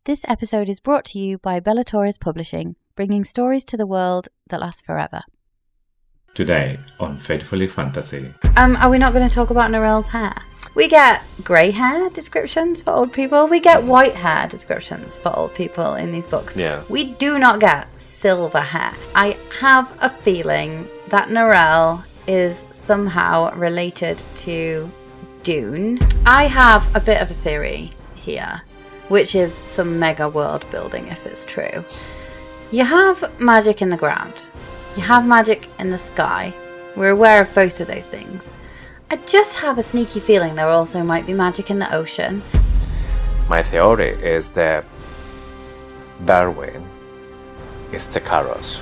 This episode is brought to you by Bellator's Publishing, bringing stories to the world that last forever. Today on Faithfully Fantasy. Are we not going to talk about Narelle's hair? We get grey hair descriptions for old people. We get white hair descriptions for old people in these books. Yeah. We do not get silver hair. I have a feeling that Narelle is somehow related to Dune. I have a bit of a theory here, which is some mega world building if it's true. You have magic in the ground. You have magic in the sky. We're aware of both of those things. I just have a sneaky feeling there also might be magic in the ocean. My theory is that Berwyn is Tecarus.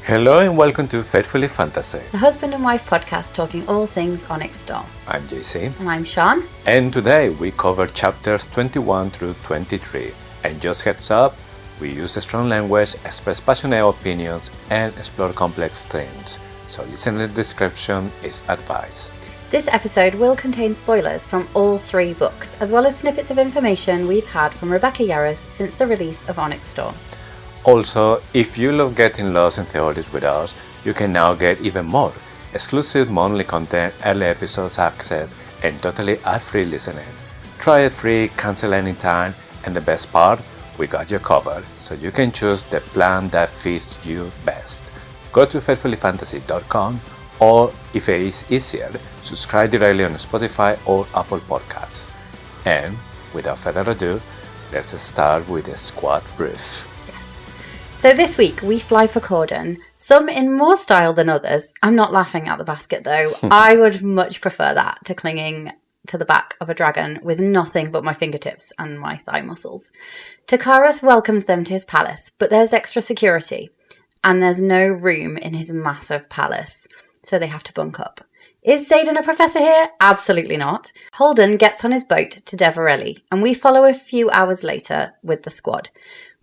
Hello and welcome to Faithfully Fantasy, The husband and wife podcast talking all things Onyx Storm. I'm JC. And I'm Sean. And today we cover chapters 21 through 23. And just heads up, we use strong language, express passionate opinions, and explore complex themes. So listener description is advised. This episode will contain spoilers from all three books, as well as snippets of information we've had from Rebecca Yarros since the release of Onyx Storm. Also, if you love getting lost in theories with us, you can now get even more exclusive monthly content, early episodes access, and totally ad-free listening. Try it free, cancel anytime, and the best part, we got you covered, so you can choose the plan that fits you best. Go to faithfullyfantasy.com, or if it is easier, subscribe directly on Spotify or Apple Podcasts. And without further ado, let's start with the squad brief. So this week we fly for Corden, some in more style than others. I'm not laughing at the basket though. I would much prefer that to clinging to the back of a dragon with nothing but my fingertips and my thigh muscles. Tecarus welcomes them to his palace, but there's extra security and there's no room in his massive palace, so they have to bunk up. Is Xaden a professor here? Absolutely not. Holden gets on his boat to Deverelli and we follow a few hours later with the squad.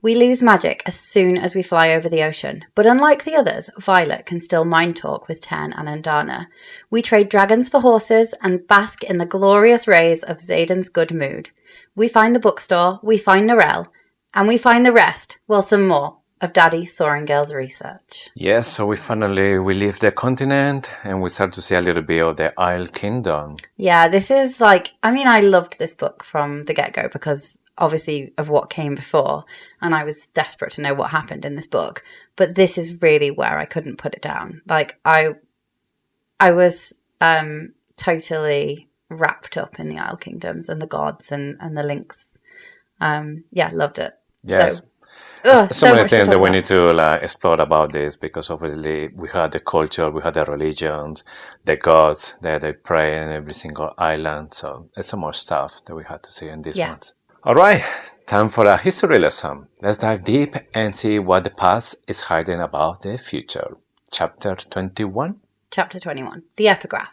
We lose magic as soon as we fly over the ocean, but unlike the others, Violet can still mind talk with Tairn and Andarna. We trade dragons for horses and bask in the glorious rays of Xaden's good mood. We find the bookstore, we find Narelle, and we find the rest, well, some more, of Daddy Sorrengail's research. Yes, so we leave the continent and we start to see a little bit of the Isle Kingdom. Yeah, this is I loved this book from the get-go because obviously of what came before, and I was desperate to know what happened in this book, but this is really where I couldn't put it down. I was totally wrapped up in the Isle Kingdoms and the gods and the links. Loved it. Yes. So many things that we need to explore about this, because obviously we had the culture, we had the religions, the gods that they pray in every single island, so there's some more stuff that we had to see in these ones. Alright, time for a history lesson. Let's dive deep and see what the past is hiding about the future. Chapter 21. Chapter 21. The Epigraph.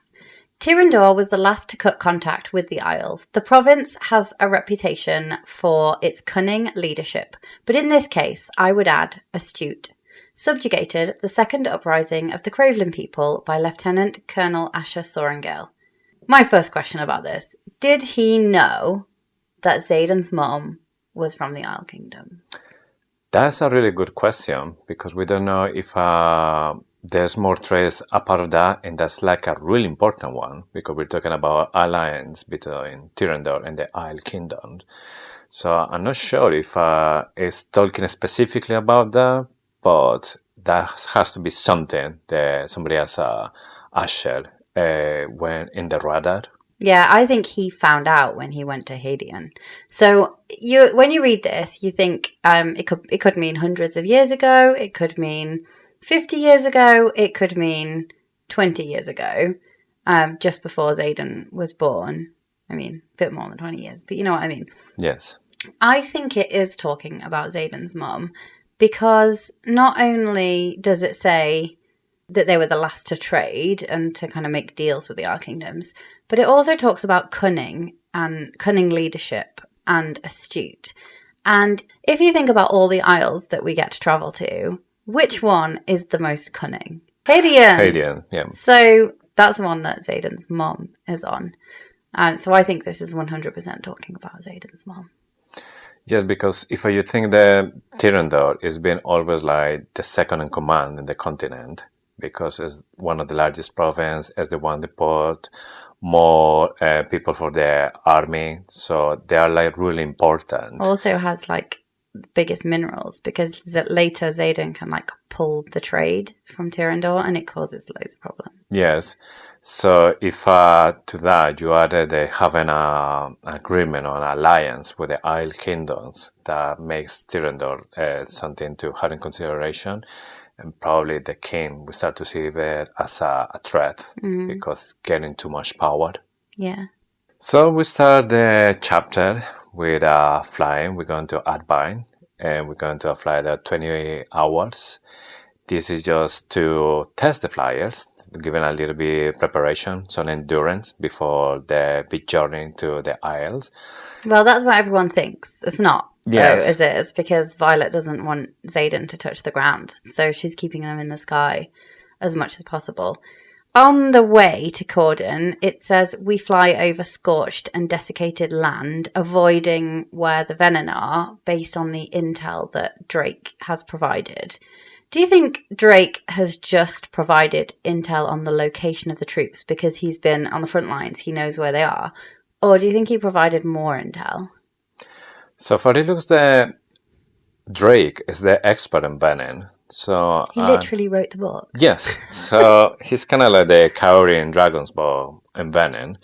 Tyrrendor was the last to cut contact with the Isles. The province has a reputation for its cunning leadership, but in this case, I would add, astute. Subjugated the second uprising of the Cravelin people by Lieutenant Colonel Asher Sorrengail. My first question about this, did he know that Xaden's mom was from the Isle Kingdom? That's a really good question, because we don't know if there's more trace apart of that, and that's like a really important one, because we're talking about alliance between Tyrrendor and the Isle Kingdom. So I'm not sure if it's talking specifically about that, but that has to be something that somebody as Asher went in the radar. Yeah, I think he found out when he went to Hadean. So when you read this, you think it could mean hundreds of years ago, it could mean 50 years ago, it could mean 20 years ago, just before Xaden was born. I mean, a bit more than 20 years, but you know what I mean. Yes. I think it is talking about Xaden's mum, because not only does it say that they were the last to trade and to kind of make deals with the Archkingdoms. But it also talks about cunning and cunning leadership and astute. And if you think about all the isles that we get to travel to, which one is the most cunning? Haedian. Haedian, yeah. So that's the one that Xaden's mom is on. So I think this is 100% talking about Xaden's mom. Yes, because if you think that Tyrrendor is being always like the second in command in the continent, because it's one of the largest province, as the one that put more people for their army, so they are like really important. Also has like biggest minerals, because later Xaden can like pull the trade from Tyrrendor and it causes loads of problems. Yes, so if to that you added having an agreement or an alliance with the Isle Kingdoms, that makes Tyrrendor something to have in consideration, and probably the king will start to see it as a threat because it's getting too much power. Yeah. So we start the chapter with flying. We're going to Advine, and we're going to fly the 28 hours. This is just to test the flyers, giving a little bit preparation, some endurance before the big journey to the Isles. Well, that's what everyone thinks. It's not, yes. though, is it? It's because Violet doesn't want Xaden to touch the ground, so she's keeping them in the sky as much as possible. On the way to Corden, it says we fly over scorched and desiccated land, avoiding where the Venin are, based on the intel that Drake has provided. Do you think Drake has just provided intel on the location of the troops because he's been on the front lines, he knows where they are? Or do you think he provided more intel? So far it looks that Drake is the expert in Venin. So he literally wrote the book. Yes. So he's kind of like the Kaori in Dragon's Ball in Venin.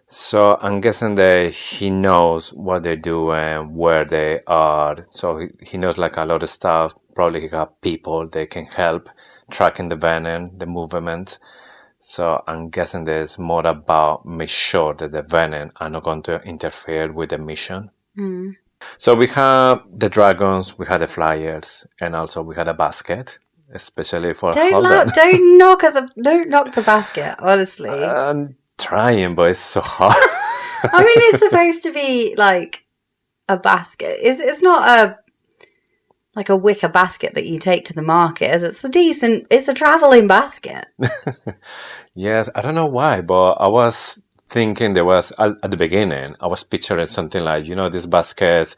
So I'm guessing that he knows what they're doing, where they are. So he knows like a lot of stuff. Probably he got people that can help tracking the Venin, the movement. So I'm guessing there's more about make sure that the Venin are not going to interfere with the mission. Mm. So we have the dragons, we had the flyers, and also we had a basket, especially for Holden. Don't knock the basket, honestly. I'm trying, but it's so hard. I mean, it's supposed to be like a basket. It's not a wicker basket that you take to the market. It's a traveling basket. Yes, I don't know why, but I was thinking there was, at the beginning, I was picturing something like, these baskets,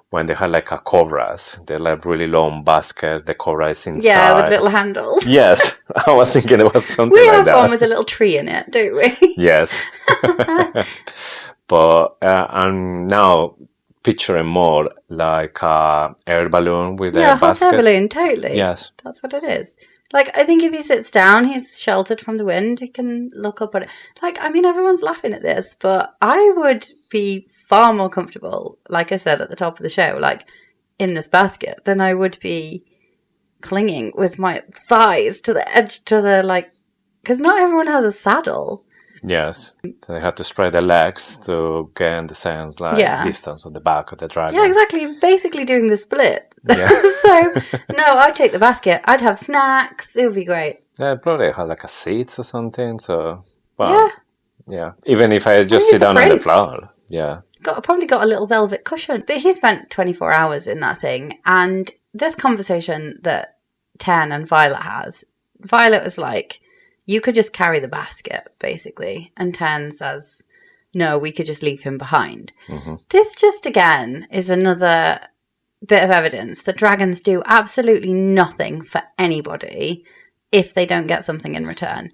when they had like a cobras, they're like really long baskets, the cobra is inside. Yeah, with little handles. Yes, I was thinking there was something we like that. We have one with a little tree in it, don't we? Yes. But I'm now picturing more like an air balloon with a basket. Yeah, hot air balloon, totally. Yes. That's what it is. Like, I think if he sits down, he's sheltered from the wind. He can look up at it. Like, I mean, everyone's laughing at this, but I would be far more comfortable, like I said at the top of the show, like, in this basket than I would be clinging with my thighs to the edge, because not everyone has a saddle. Yes. So they have to spread their legs to gain the same distance on the back of the dragon. Yeah, exactly. Basically doing the split. Yeah. So, no, I'd take the basket. I'd have snacks. It would be great. Yeah, probably have like a seat or something. So, yeah. Even if I just sit down on the floor. Yeah. Probably got a little velvet cushion. But he spent 24 hours in that thing. And this conversation that Tairn and Violet has, Violet was like, you could just carry the basket, basically. And Tairn says, no, we could just leave him behind. Mm-hmm. This just, again, is another bit of evidence that dragons do absolutely nothing for anybody if they don't get something in return.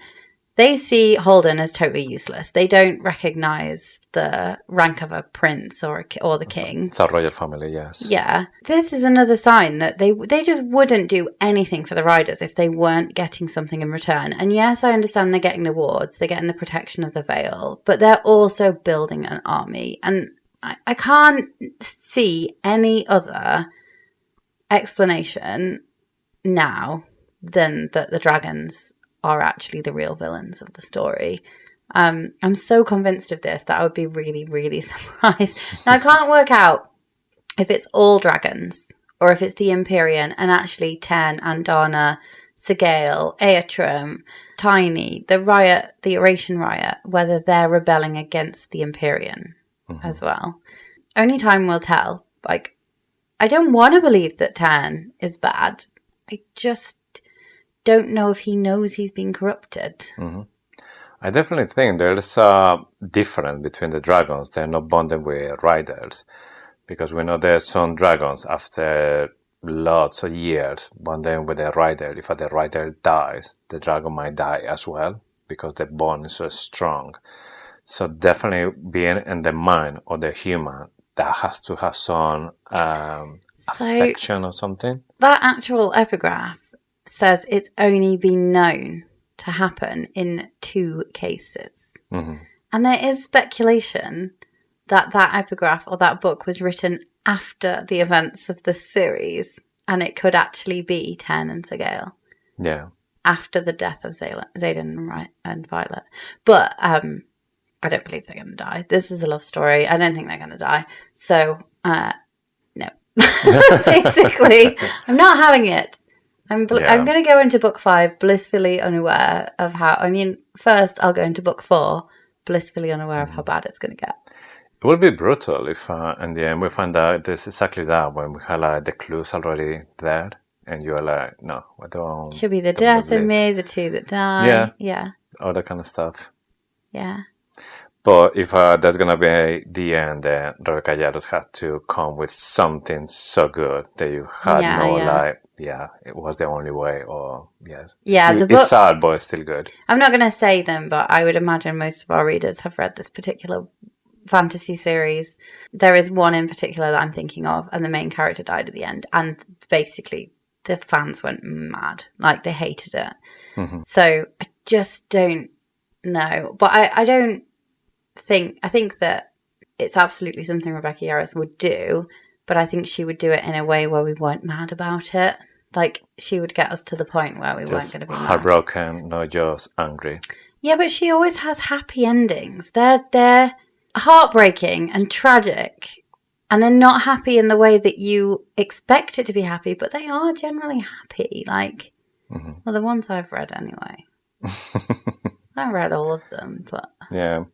They see Holden as totally useless. They don't recognise the rank of a prince or the king. It's a royal family, yes. Yeah. This is another sign that they just wouldn't do anything for the riders if they weren't getting something in return. And yes, I understand they're getting the wards, they're getting the protection of the Vale, but they're also building an army. And I can't see any other explanation now than that the dragons are actually the real villains of the story. I'm so convinced of this that I would be really, really surprised. Now, I can't work out if it's all dragons or if it's the Empyrean and actually Tairn, Andarna, Sorrengail, Aetrum, Tiny, the Eurasian riot, whether they're rebelling against the Empyrean as well. Only time will tell. Like, I don't want to believe that Tairn is bad. I just don't know if he knows he's been corrupted. I definitely think there's a difference between the dragons. They're not bonded with riders, because we know there's some dragons after lots of years bonded with a rider. If the rider dies, the dragon might die as well, because the bond is so strong. So definitely being in the mind of the human, that has to have some affection or something. That actual epigraph says it's only been known to happen in 2 cases. And there is speculation that that epigraph or that book was written after the events of the series, and it could actually be Tairn and Sorrengail. Yeah. After the death of Xaden and Violet. But I don't believe they're going to die. This is a love story. I don't think they're going to die. So, no. Basically, I'm not having it. I'm going to go into book 5 blissfully unaware of how... I mean, first I'll go into book 4 blissfully unaware of how bad it's going to get. It will be brutal if in the end we find out this exactly that, when we have like the clues already there, and you're like, no, I don't... Should be the death in me, the 2 that die. Yeah. All that kind of stuff. Yeah. But if that's going to be the end, then Rebecca Yarros had to come with something so good that you had it was the only way, or yes. Yeah, the it's sad, but it's still good. I'm not going to say them, but I would imagine most of our readers have read this particular fantasy series. There is one in particular that I'm thinking of, and the main character died at the end, and basically the fans went mad. Like, they hated it. So I just don't know. But I think that it's absolutely something Rebecca Yarros would do, but I think she would do it in a way where we weren't mad about it. Like, she would get us to the point where we weren't going to be mad. Heartbroken, not just angry. Yeah, but she always has happy endings. They're heartbreaking and tragic, and they're not happy in the way that you expect it to be happy, but they are generally happy. Like, well, the ones I've read anyway. I read all of them, but... Yeah.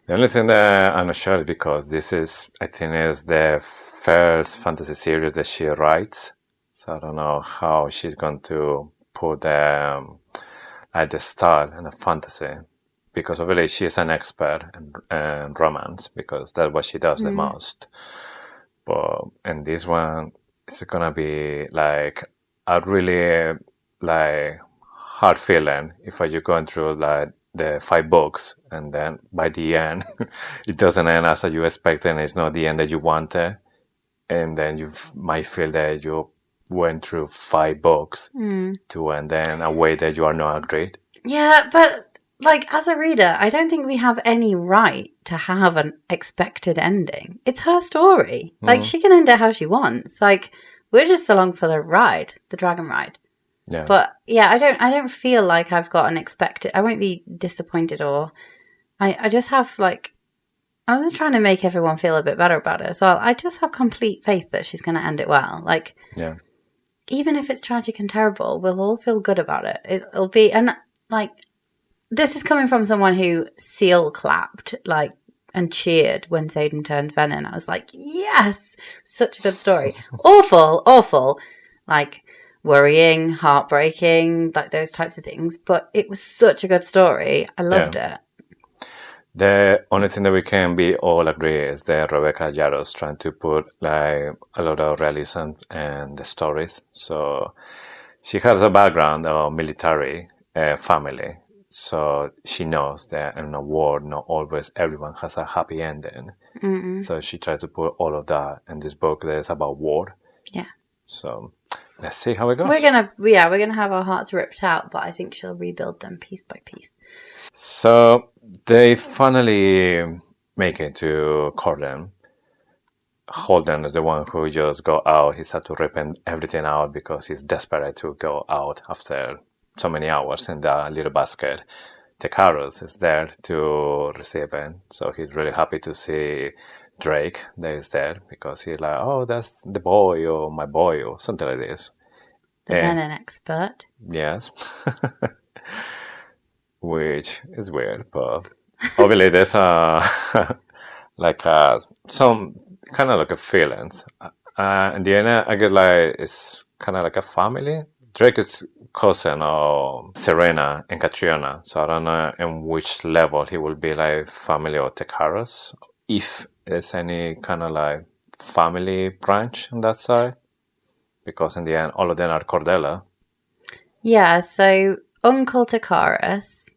The only thing that I'm not sure is because this is, I think, is the first fantasy series that she writes. So I don't know how she's going to put the style in a fantasy. Because obviously she's an expert in romance, because that's what she does the most. But in this one, it's going to be like a really like hard feeling if you're going through like the 5 books, and then by the end it doesn't end as you expected, and it's not the end that you wanted, and then you might feel that you went through 5 books to end in a way that you are not agreed. Yeah, but like, as a reader, I don't think we have any right to have an expected ending. It's her story. Like, she can end it how she wants. Like, we're just along for the ride, the dragon ride. Yeah. But yeah, I don't feel like I've got an expected... I won't be disappointed, or... I just have, like... I'm just trying to make everyone feel a bit better about it as well. I just have complete faith that she's going to end it well. Like, even if it's tragic and terrible, we'll all feel good about it. It'll be... And, like, this is coming from someone who seal clapped, like, and cheered when Xaden turned Venin. I was like, yes! Such a good story. Awful. Like... worrying, heartbreaking, like those types of things. But it was such a good story. I loved it. The only thing that we can be all agree is that Rebecca Yarros trying to put like a lot of realism in the stories. So she has a background of military family. So she knows that in a war, not always everyone has a happy ending. So she tried to put all of that in this book that is about war. Yeah. So... let's see how it goes. We're gonna have our hearts ripped out, but I think she'll rebuild them piece by piece. So they finally make it to Corden. Holden is the one who just got out. He's had to rip everything out because he's desperate to go out after so many hours in the little basket. Tecarus is there to receive him, so he's really happy to see Drake that is there, because he's like, oh, that's the boy, or my boy, or something like this. The Venin expert. Yes. Which is weird, but obviously there's some kind of like a feelings. In the end, I get like it's kind of like a family. Drake is cousin of Serena and Catriona, so I don't know in which level he will be like family or Tecarus, if there's any kind of like family branch on that side, because in the end, all of them are Cordella. Yeah, so Uncle Tecarus.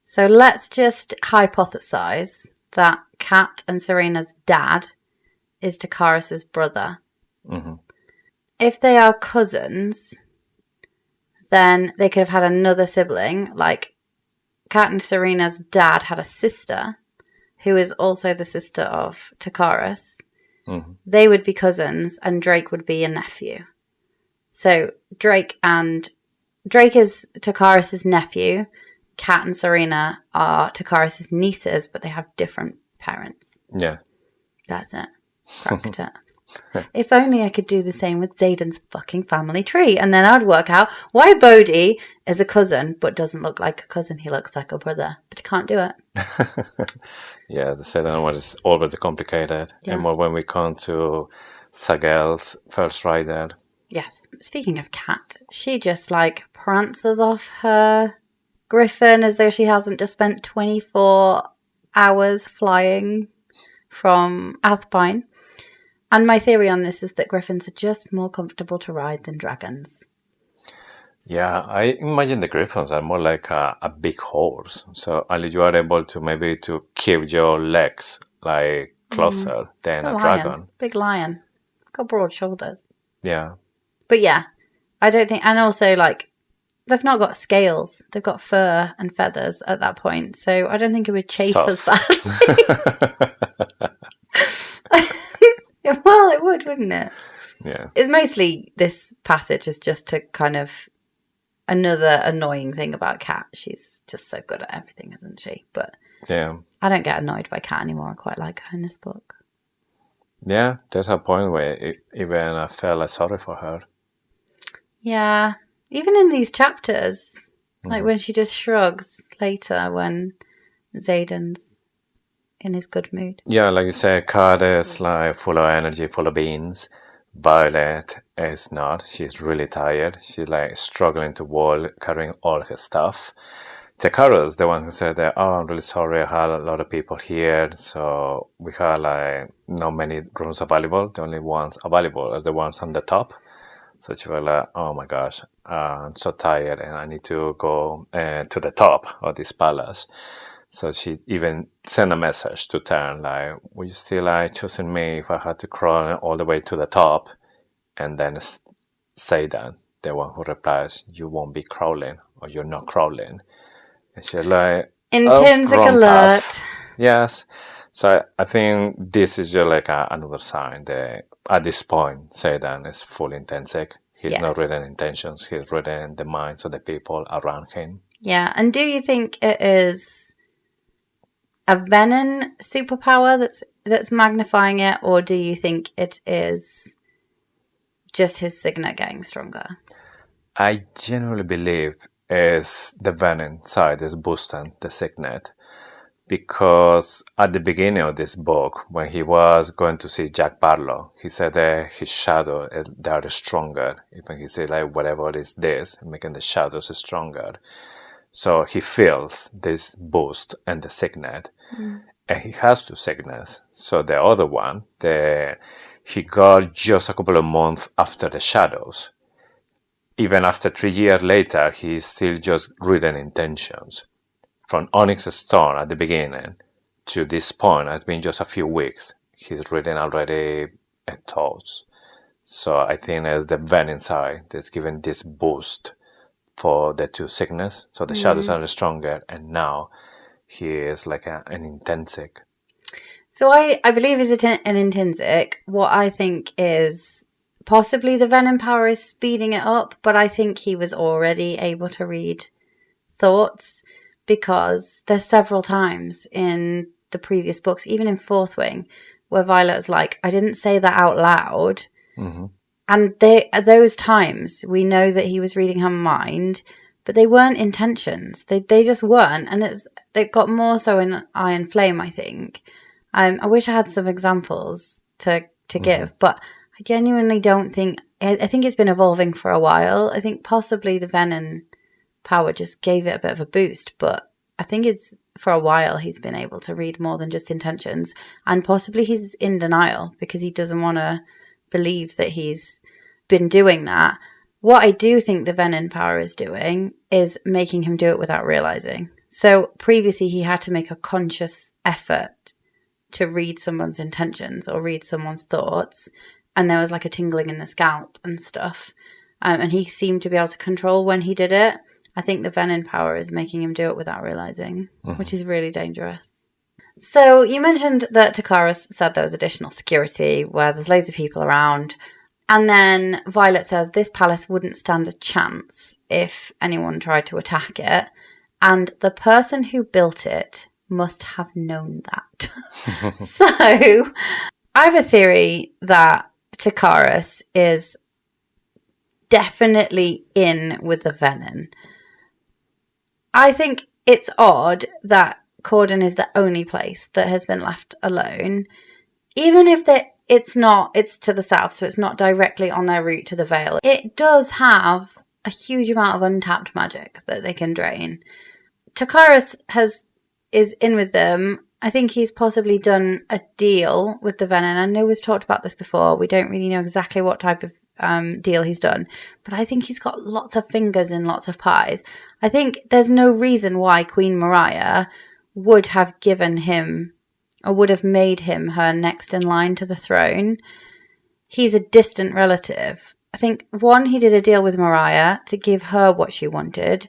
So let's just hypothesize that Kat and Serena's dad is Tecarus's brother. Mm-hmm. If they are cousins, then they could have had another sibling. Like Kat and Serena's dad had a sister who is also the sister of Tecarus. Mm-hmm. They would be cousins and Drake would be a nephew. So Drake is Tecarus's nephew. Kat and Serena are Tecarus's nieces, but they have different parents. Yeah. That's it. Cracked it. If only I could do the same with Xaden's fucking family tree, and then I'd work out why Bodhi is a cousin but doesn't look like a cousin. He looks like a brother, but he can't do it. Yeah, the Xaden one is already complicated. Yeah. And more when we come to Sagel's first rider. Yes. Speaking of Kat, she just like prances off her griffin as though she hasn't just spent 24 hours flying from Alpine. And my theory on this is that griffins are just more comfortable to ride than dragons. Yeah, I imagine the griffins are more like a big horse. So only you are able to maybe to keep your legs like closer than a dragon. Big lion. Got broad shoulders. Yeah. But yeah, I don't think... And also, like, they've not got scales. They've got fur and feathers at that point. So I don't think it would chafe as badly. Well, it would, wouldn't it? Yeah. It's mostly this passage is just to kind of another annoying thing about Kat. She's just so good at everything, isn't she? But yeah, I don't get annoyed by Kat anymore. I quite like her in this book. Yeah, there's a point where even I felt like sorry for her. Yeah, even in these chapters, like when she just shrugs later when Xaden's in his good mood. Yeah, like you said, Kat is like full of energy, full of beans. Violet is not. She's really tired. She's like struggling to walk, carrying all her stuff. Tecarus, the one who said that, oh, I'm really sorry, I had a lot of people here, so we had like not many rooms available. The only ones available are the ones on the top. So she was like, oh my gosh, I'm so tired and I need to go to the top of this palace. So she even sent a message to Tairn, like, would you still like choosing me if I had to crawl all the way to the top? And then Xaden, the one who replies, you won't be crawling, or you're not crawling. And she's like, Intrinsic alert. Path. Yes. So I think this is just like another sign that at this point, Xaden is fully intrinsic. He's not reading intentions. He's reading the minds of the people around him. Yeah. And do you think it is a Venin superpower that's magnifying it, or do you think it is just his signet getting stronger? I genuinely believe is the Venin side is boosting the signet, because at the beginning of this book, when he was going to see Jack Barlow, he said that his shadow they are stronger. Even he said like whatever it is this, making the shadows stronger. So he feels this boost and the signet, and he has two signets. So the other one, he got just a couple of months after the shadows. Even after 3 years later, he's still just reading intentions. From Onyx Stone at the beginning to this point, it's been just a few weeks. He's reading already thoughts. So I think as the Venin side that's given this boost for the two sickness. So the shadows are stronger, and now he is like an inntinnsic. So I believe he's an inntinnsic. What I think is possibly the Venin power is speeding it up, but I think he was already able to read thoughts, because there's several times in the previous books, even in Fourth Wing, where Violet's like, I didn't say that out loud, And at those times, we know that he was reading her mind, but they weren't intentions. They just weren't. And they got more so in Iron Flame, I think. I wish I had some examples to give, but I genuinely don't think... I think it's been evolving for a while. I think possibly the Venin power just gave it a bit of a boost, but I think it's for a while he's been able to read more than just intentions, and possibly he's in denial because he doesn't want to believe that he's been doing that. What I do think the Venin power is doing is making him do it without realizing. So previously he had to make a conscious effort to read someone's intentions or read someone's thoughts, and there was like a tingling in the scalp and stuff, and he seemed to be able to control when he did it. I think the Venin power is making him do it without realizing, which is really dangerous. So you mentioned that Tecarus said there was additional security where there's loads of people around. And then Violet says this palace wouldn't stand a chance if anyone tried to attack it. And the person who built it must have known that. So I have a theory that Tecarus is definitely in with the Venin. I think it's odd that Corden is the only place that has been left alone. Even if it's to the south, so it's not directly on their route to the Vale. It does have a huge amount of untapped magic that they can drain. Tecarus is in with them. I think he's possibly done a deal with the Venin. I know we've talked about this before. We don't really know exactly what type of deal he's done, but I think he's got lots of fingers in lots of pies. I think there's no reason why Queen Mariah would have given him or would have made him her next in line to the throne. He's a distant relative. I think, one, he did a deal with Mariah to give her what she wanted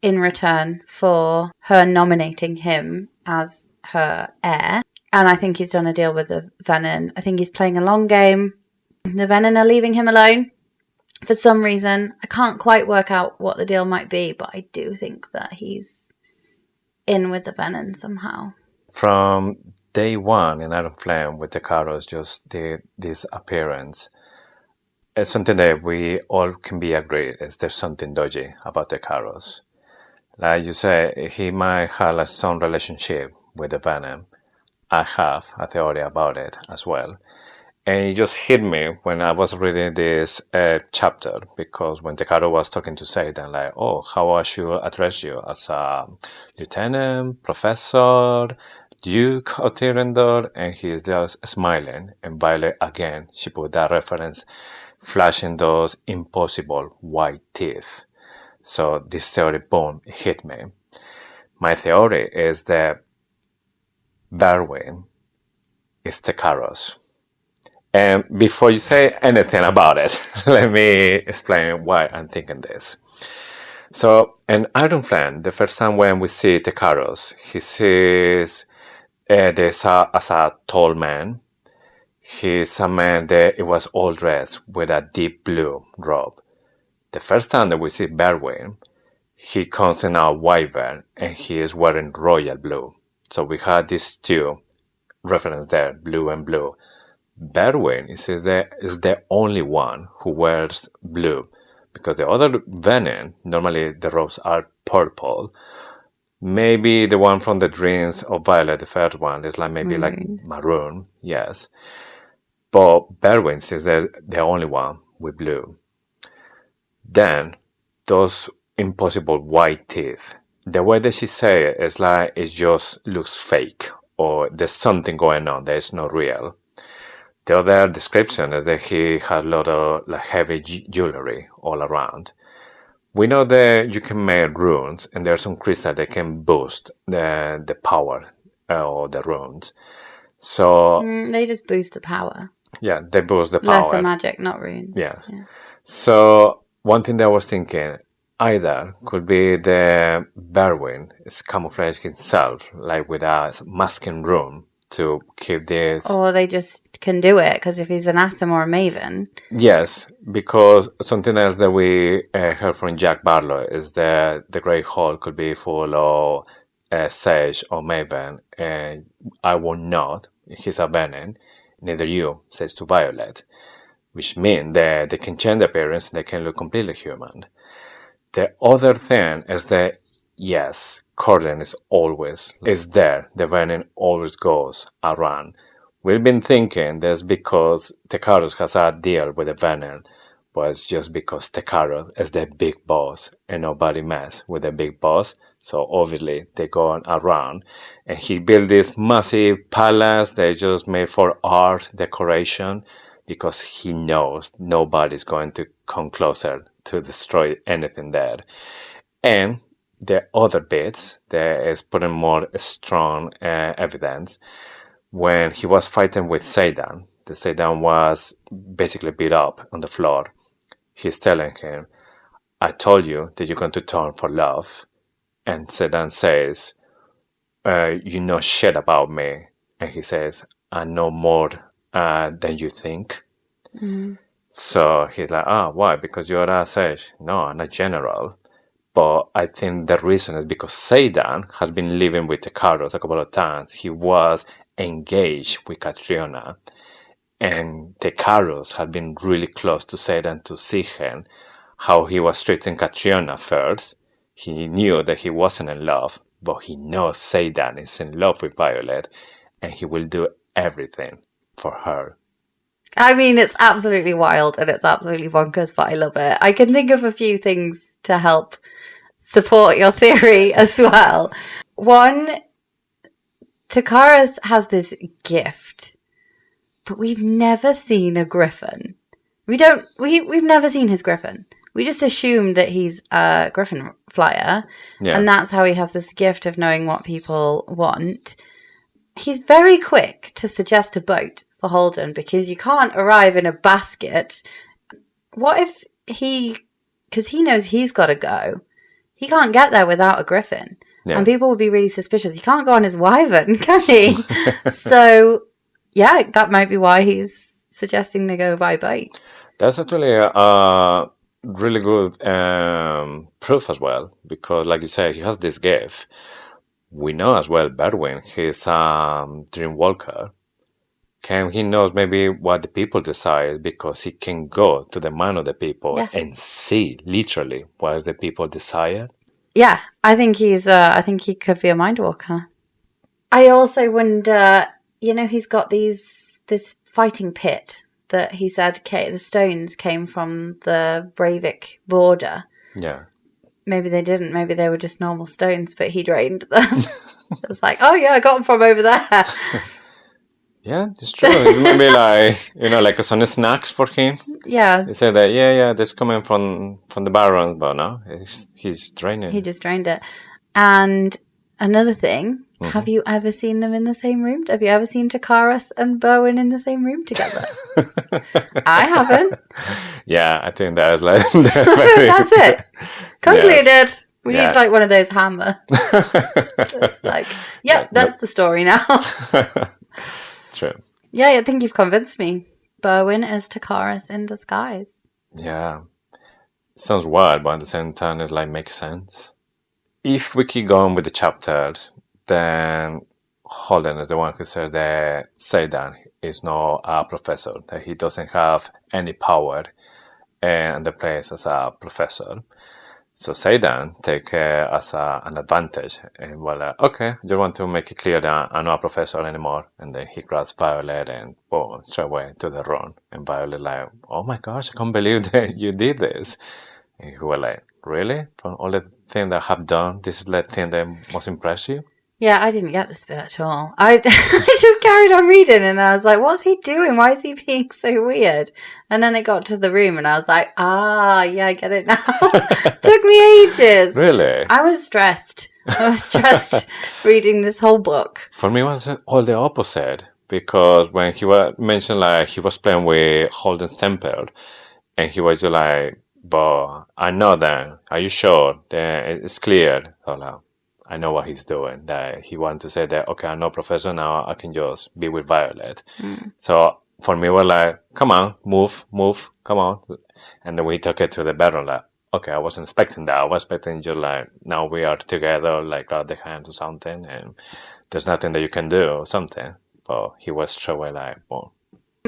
in return for her nominating him as her heir. And I think he's done a deal with the Venin. I think he's playing a long game. The Venin are leaving him alone for some reason. I can't quite work out what the deal might be, but I do think that he's in with the Venin somehow. From day one in Iron Flame with Tecarus just did this appearance, it's something that we all can be agreed is there's something dodgy about Tecarus. Like you say, he might have some relationship with the Venin. I have a theory about it as well. And it just hit me when I was reading this chapter, because when Tecarus was talking to Xaden, like, oh, how I should address you as a lieutenant, professor, duke of Tyrendor, and he's just smiling. And Violet, again, she put that reference, flashing those impossible white teeth. So this theory, boom, hit me. My theory is that Berwyn is Tecarus. And before you say anything about it, let me explain why I'm thinking this. So in Iron Flame, the first time when we see Tecarus, he sees this as a tall man. He's a man that it was all dressed with a deep blue robe. The first time that we see Berwyn, he comes in a wyvern and he is wearing royal blue. So we had these two references there, blue and blue. Berwyn is the only one who wears blue, because the other Venin, normally the robes are purple. Maybe the one from the Dreams of Violet, the first one, is like maybe like maroon, yes. But Berwyn is the only one with blue. Then those impossible white teeth. The way that she say it is like it just looks fake, or there's something going on that is not real. The other description is that he had a lot of like heavy jewelry all around. We know that you can make runes, and there's some crystal that can boost the power of the runes. So they just boost the power. Yeah, they boost the power. Lesser magic, not runes. Yes. Yeah. So one thing that I was thinking, either could be the Berwyn is camouflage himself, like with a masking rune to keep this. Or they just can do it, because if he's an Asim or a Maven. Yes, because something else that we heard from Jack Barlow is that the Great Hall could be full of Sage or Maven, and I will not. He's a Venin. Neither you, says to Violet. which means that they can change their appearance and they can look completely human. The other thing is that, yes, Corden is there. The Venin always goes around. We've been thinking that's because Tecarus has a deal with the Venin, but it's just because Tecarus is the big boss and nobody mess with the big boss. So obviously they go around, and he built this massive palace they just made for art decoration because he knows nobody's going to come closer to destroy anything there. And the other bits, there is putting more strong evidence. When he was fighting with Xaden, the Xaden was basically beat up on the floor. He's telling him, I told you that you're going to turn for love. And Xaden says, you know shit about me. And he says, I know more than you think. Mm-hmm. So he's like, why? Because you're a sage. No, I'm a general. But I think the reason is because Xaden has been living with Tecarus a couple of times. He was engaged with Catriona. And Tecarus had been really close to Xaden to see him, how he was treating Catriona first. He knew that he wasn't in love, but he knows Xaden is in love with Violet, and he will do everything for her. I mean, it's absolutely wild and it's absolutely bonkers, but I love it. I can think of a few things to help support your theory as well. One, Tecarus has this gift, but we've never seen a griffin. We've never seen his griffin. We just assume that he's a griffin flyer, and that's how he has this gift of knowing what people want. He's very quick to suggest a boat for Holden because you can't arrive in a basket. What if because he knows he's got to go, he can't get there without a griffin. Yeah. And people would be really suspicious. He can't go on his wyvern, can he? So, yeah, that might be why he's suggesting they go by boat. That's actually a really good proof as well, because like you said, he has this gift. We know as well Berwyn, he's a dream walker. He knows maybe what the people desire because he can go to the mind of the people and see literally what the people desire. Yeah, I think he could be a mind walker. I also wonder, he's got this fighting pit that he said the stones came from the Breivik border. Yeah. Maybe they didn't. Maybe they were just normal stones, but he drained them. It was like, oh yeah, I got them from over there. Yeah, it's true. It's maybe like some snacks for him. Yeah. He said that, this coming from the Barons, but no, he's draining. He just drained it. And another thing, have you ever seen them in the same room? Have you ever seen Tecarus and Berwyn in the same room together? I haven't. Yeah, I think that was like... That's it. Concluded. Yes. We need like one of those hammers. It's like, that's the story now. True. Yeah, I think you've convinced me. Berwyn is Tecarus in disguise. Yeah. Sounds wild, but at the same time, it makes sense. If we keep going with the chapters, then Holden is the one who said that Xaden is not a professor, that he doesn't have any power in the place as a professor. So Xaden take as an advantage and okay, I just want to make it clear that I'm not a professor anymore. And then he grabs Violet and boom, straight away to the run. And Violet oh my gosh, I can't believe that you did this. And he was like, really? From all the things that I have done, this is the thing that most impressed you? Yeah, I didn't get this bit at all. I just carried on reading and I was like, what's he doing? Why is he being so weird? And then it got to the room and I was like, yeah, I get it now. Took me ages. Really? I was stressed. Reading this whole book. For me, it was all the opposite. Because when he mentioned he was playing with Holden's temper and he was just like, but I know that. Are you sure? That it's clear. So I know what he's doing. That he wanted to say that, okay, I'm not professor now, I can just be with Violet. So for me, we're like, come on, move, come on. And then we took it to the bedroom, okay, I wasn't expecting that. I was expecting just now we are together, grab the hands or something, and there's nothing that you can do or something. But he was straight away boom.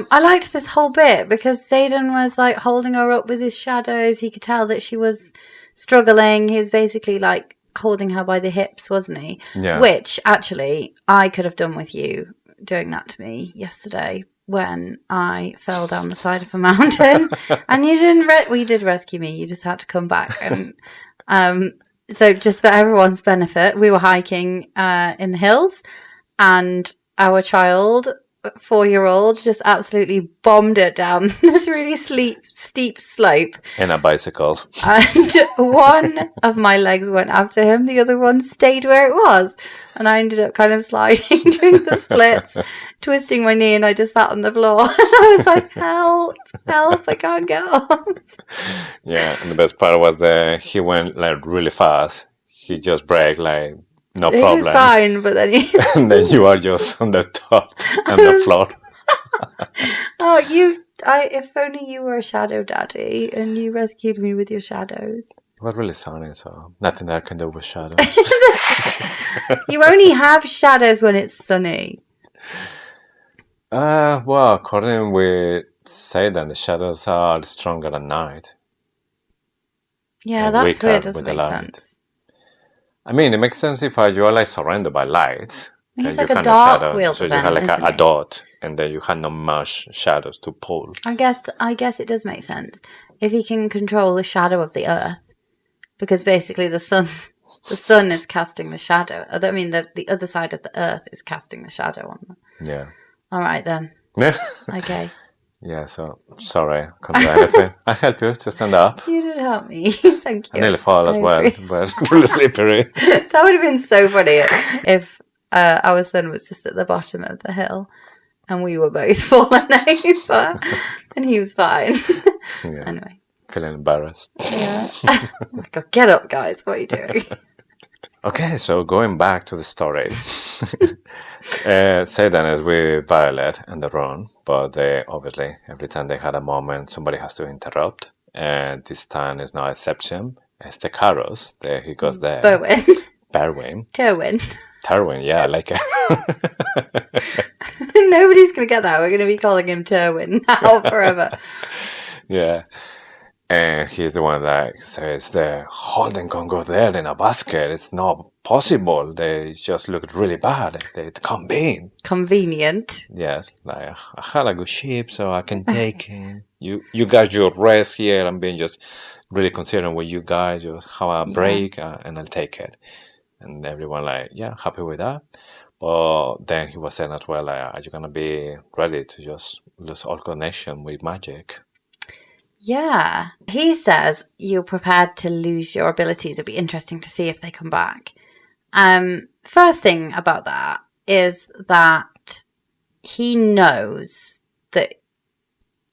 I liked this whole bit because Xaden was like holding her up with his shadows. He could tell that she was struggling. He was basically like holding her by the hips, wasn't he? Yeah. Which actually I could have done with you doing that to me yesterday when I fell down the side of a mountain. And you didn't. Well, you did rescue me. You just had to come back. And so, just for everyone's benefit, we were hiking in the hills, and our child, 4-year-old, just absolutely bombed it down this really steep slope. In a bicycle. And one of my legs went after him, the other one stayed where it was. And I ended up kind of sliding, doing the splits, twisting my knee, and I just sat on the floor. And I was like, help, I can't get up. Yeah, and the best part was that he went like really fast. He just braked like no problem. He was fine, but then he... And then you are just on the top and the floor. Oh, if only you were a shadow daddy and you rescued me with your shadows. It was really sunny, so nothing that I can do with shadows. You only have shadows when it's sunny. Well, according with Xaden, the shadows are stronger at night. Yeah, and that's weaker weird. Doesn't with the make light. sense. I mean, it makes sense if you are like surrounded by light. He's then like you a have dark shadow, wheel so you then, have like isn't a he? dot, and then you have not much shadows to pull. I guess it does make sense if he can control the shadow of the earth, because basically the sun is casting the shadow. I mean, the other side of the earth is casting the shadow on them. Yeah. All right then. Okay. Yeah. So sorry, can't do anything. I help you to stand up. You did help me. Thank you. I nearly fall as well, agree. but really slippery. That would have been so funny if our son was just at the bottom of the hill and we were both falling over and he was fine. Yeah. Anyway. Feeling embarrassed. Yeah. Oh my God, get up, guys. What are you doing? Okay, so going back to the story. Xaden is with Violet and the Ron, but they obviously, every time they had a moment, somebody has to interrupt. And this time is no exception. It's Tecarus. There he goes there. Berwyn. Tairn, yeah, I like it. Nobody's going to get that. We're going to be calling him Terwyn now forever. Yeah. And he's the one that says the Holden can go there in a basket. It's not possible. They just look really bad. It can't be. Convenient. Yes, like I had a good ship, so I can take it. You guys your rest here. I'm being just really considering with you guys. Just have a break, and I'll take it. And everyone like, yeah, happy with that. But then he was saying as well, like, are you gonna be ready to just lose all connection with magic? Yeah. He says you're prepared to lose your abilities. It'd be interesting to see if they come back. First thing about that is that he knows that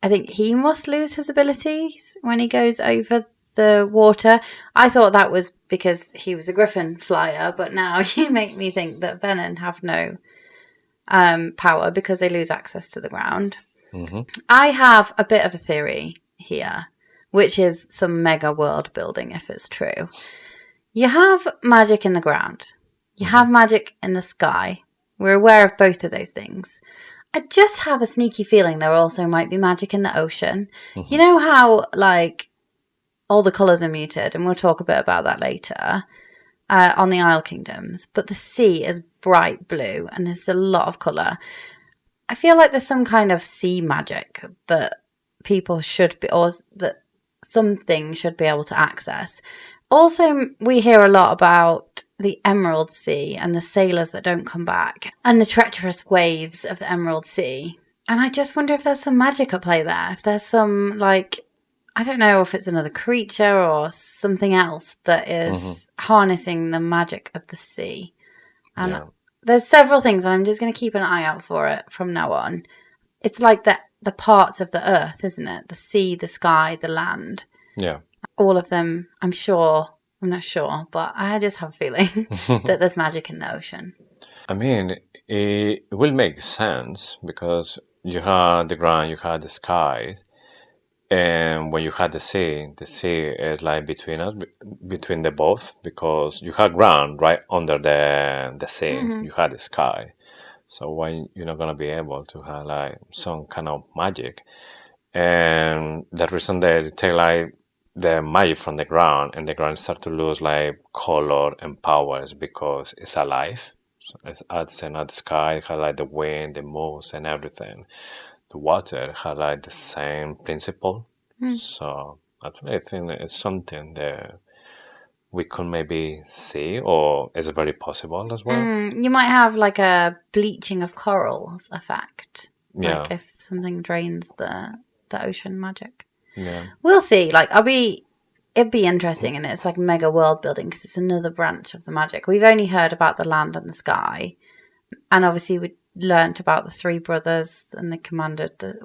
I think he must lose his abilities when he goes over the water. I thought that was because he was a griffin flyer, but now you make me think that Venin have no power because they lose access to the ground. Mm-hmm. I have a bit of a theory here, which is some mega world building if it's true. You have magic in the ground. You have magic in the sky. We're aware of both of those things. I just have a sneaky feeling there also might be magic in the ocean. Mm-hmm. You know how, like, all the colours are muted, and we'll talk a bit about that later, on the Isle Kingdoms, but the sea is bright blue, and there's a lot of colour. I feel like there's some kind of sea magic that people should be, or that something should be able to access. Also, we hear a lot about the Emerald Sea and the sailors that don't come back and the treacherous waves of the Emerald Sea. And I just wonder if there's some magic at play there. If there's some, like, I don't know if it's another creature or something else that is harnessing the magic of the sea. And there's several things, and I'm just going to keep an eye out for it from now on. It's like the parts of the earth, isn't it? The sea, the sky, the land. Yeah. All of them, I'm not sure, but I just have a feeling that there's magic in the ocean. I mean, it will make sense because you had the ground, you had the sky, and when you had the sea is like between us, between the both, because you had ground right under the sea, you had the sky. So why you're not gonna be able to have like some kind of magic? And the reason they take like the magic from the ground and the ground start to lose like color and power is because it's alive. So it's earth and not the sky, it has like the wind, the moves and everything. The water has like the same principle. So actually I think it's something that we could maybe see, or is very possible as well. You might have like a bleaching of corals effect. Yeah. Like if something drains the ocean magic. Yeah. We'll see. Like it'd be interesting, and it's like mega world building because it's another branch of the magic. We've only heard about the land and the sky, and obviously we learnt about the three brothers, and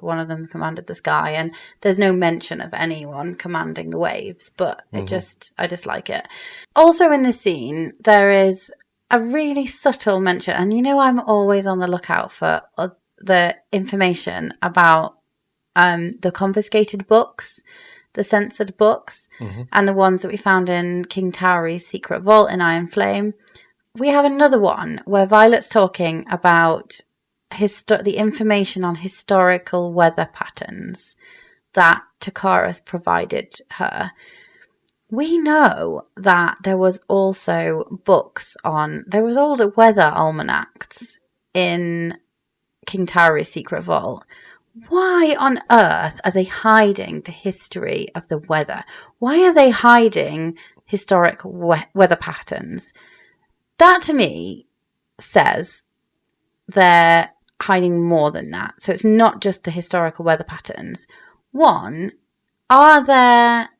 one of them commanded the sky, and there's no mention of anyone commanding the waves, but I just like it. Also in this scene there is a really subtle mention, and I'm always on the lookout for the information about the confiscated books, the censored books, and the ones that we found in King Tauri's secret vault in Iron Flame. We have another one where Violet's talking about the information on historical weather patterns that Tecarus provided her. We know that there was also there was older weather almanacs in King Tauri's secret vault. Why on earth are they hiding the history of the weather? Why are they hiding historic weather patterns? That to me says they're hiding more than that. So it's not just the historical weather patterns. One, are there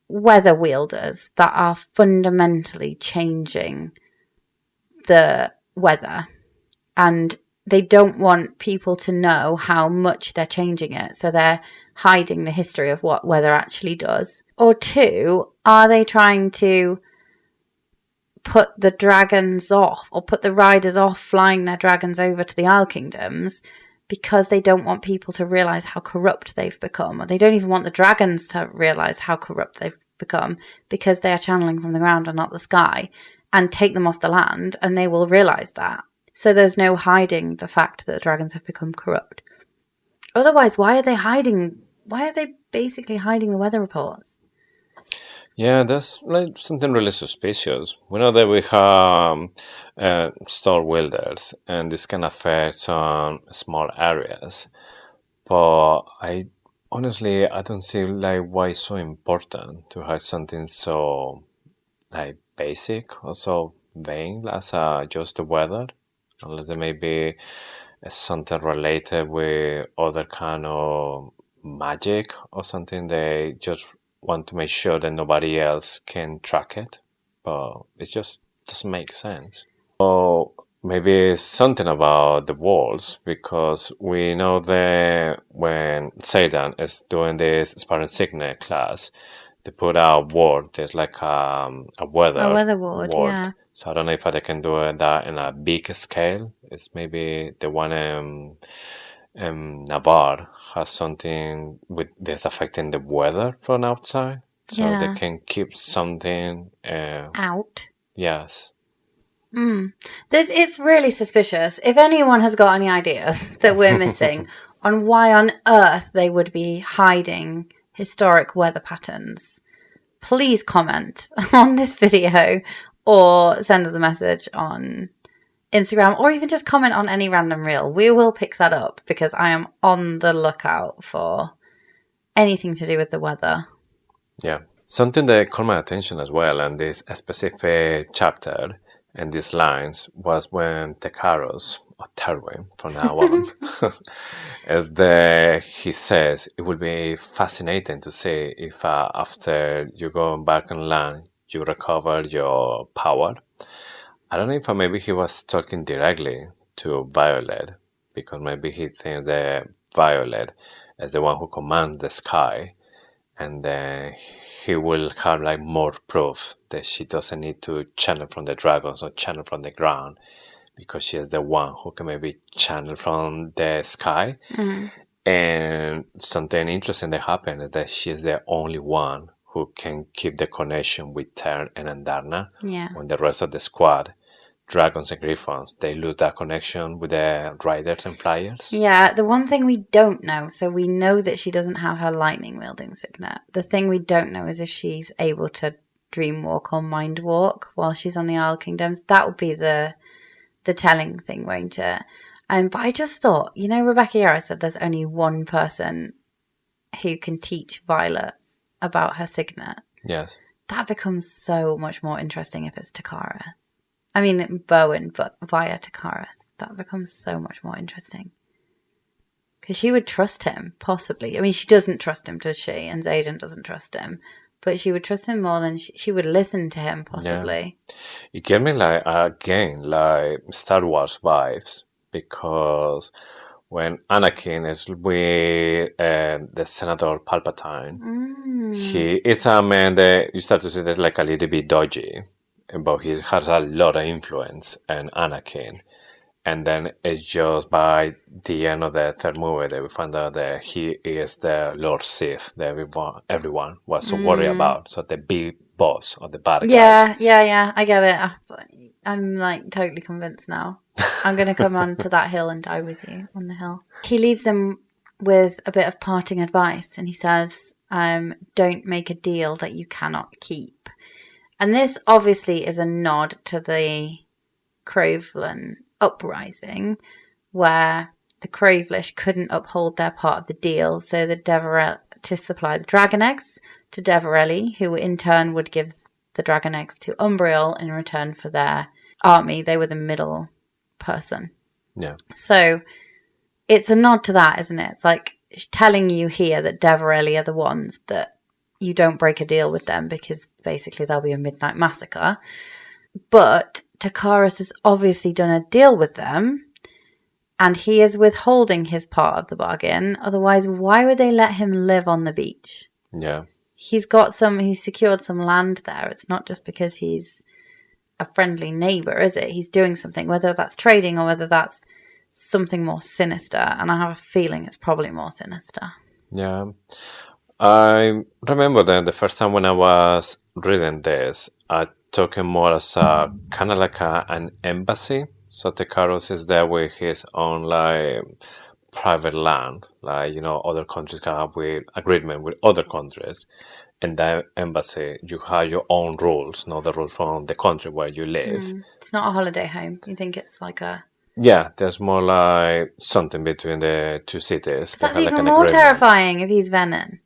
weather wielders that are fundamentally changing the weather, and they don't want people to know how much they're changing it, so they're hiding the history of what weather actually does? Or two, are they trying to put the dragons off, or put the riders off flying their dragons over to the Isle Kingdoms because they don't want people to realise how corrupt they've become, or they don't even want the dragons to realise how corrupt they've become because they are channeling from the ground and not the sky, and take them off the land and they will realise that. So there's no hiding the fact that the dragons have become corrupt. Otherwise, why are they basically hiding the weather reports? Yeah, that's like something really suspicious. We know that we have store wielders, and this can affect some small areas. But I don't see like why it's so important to have something so like basic or so vain as just the weather, unless there may be something related with other kind of magic or something. They just want to make sure that nobody else can track it, but it just doesn't make sense. So maybe something about the walls, because we know that when Xaden is doing this Spartan Signet class, they put out a ward. There's like a weather ward. Yeah. So I don't know if they can do that in a big scale. It's maybe the one Navarre has something with this affecting the weather from outside, so they can keep something out. Yes. It's really suspicious. If anyone has got any ideas that we're missing on why on earth they would be hiding historic weather patterns, please comment on this video or send us a message on Instagram, or even just comment on any random reel. We will pick that up because I am on the lookout for anything to do with the weather. Yeah. Something that caught my attention as well in this specific chapter and these lines was when Tecarus, or Teirn from now on, is that he says it will be fascinating to see if after you go back on land, you recover your power. I don't know if maybe he was talking directly to Violet, because maybe he thinks that Violet is the one who commands the sky, and then he will have like more proof that she doesn't need to channel from the dragons or channel from the ground, because she is the one who can maybe channel from the sky. And something interesting that happened is that she is the only one who can keep the connection with Tairn and Andarna when the rest of the squad dragons and griffons, they lose that connection with the riders and flyers. Yeah, the one thing we don't know, so we know that she doesn't have her lightning wielding signet. The thing we don't know is if she's able to dream walk or mind walk while she's on the Isle Kingdoms. That would be the telling thing, won't it? But I just thought, Rebecca Yarrow said there's only one person who can teach Violet about her signet. Yes. That becomes so much more interesting if it's Tecarus. I mean, Berwyn, but via Tecarus. That becomes so much more interesting. Because she would trust him, possibly. I mean, she doesn't trust him, does she? And Xaden doesn't trust him. But she would trust him more than she would listen to him, possibly. Yeah. It gave me, like Star Wars vibes. Because when Anakin is with the Senator Palpatine, he is a man that you start to see that's like a little bit dodgy. But he has a lot of influence in Anakin. And then it's just by the end of the third movie that we find out that he is the Lord Sith that everyone was so worried about. So the big boss of the bad guys. Yeah, I get it. I'm like totally convinced now. I'm going to come onto that hill and die with you on the hill. He leaves them with a bit of parting advice and he says, don't make a deal that you cannot keep. And this obviously is a nod to the Crovelin uprising where the Crovelish couldn't uphold their part of the deal, so the Deverell to supply the dragon eggs to Deverelli, who in turn would give the dragon eggs to Umbriel in return for their army. They were the middle person. Yeah. So it's a nod to that, isn't it? It's like telling you here that Deverelli are the ones that you don't break a deal with them because basically there'll be a midnight massacre. But Tecarus has obviously done a deal with them and he is withholding his part of the bargain. Otherwise, why would they let him live on the beach? Yeah. He's secured some land there. It's not just because he's a friendly neighbour, is it? He's doing something, whether that's trading or whether that's something more sinister. And I have a feeling it's probably more sinister. Yeah. I remember that the first time when I was reading this, I took it more as a kind of like an embassy. So Tecarus is there with his own private land, other countries can have with agreement with other countries. In that embassy, you have your own rules, not the rules from the country where you live. It's not a holiday home. You think it's like a... Yeah, there's more like something between the two cities. That's even more terrifying if he's Venin.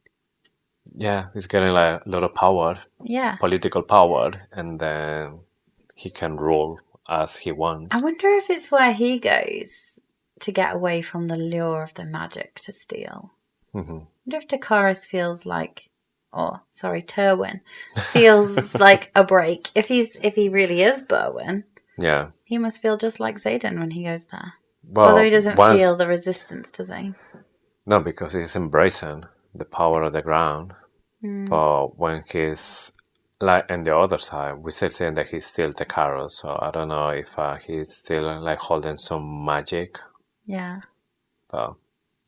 Yeah, he's getting like a lot of power. Yeah. Political power, and then he can rule as he wants. I wonder if it's where he goes to get away from the lure of the magic to steal. Mm-hmm. I wonder if Tecarus feels like... Terwyn feels like a break. If he really is Berwyn, yeah, he must feel just like Xaden when he goes there. Well, although he doesn't feel the resistance, does he? No, because he's embracing the power of the ground. But when he's like on the other side, we're still saying that he's still Tecarus. So I don't know if he's still like holding some magic. Yeah. But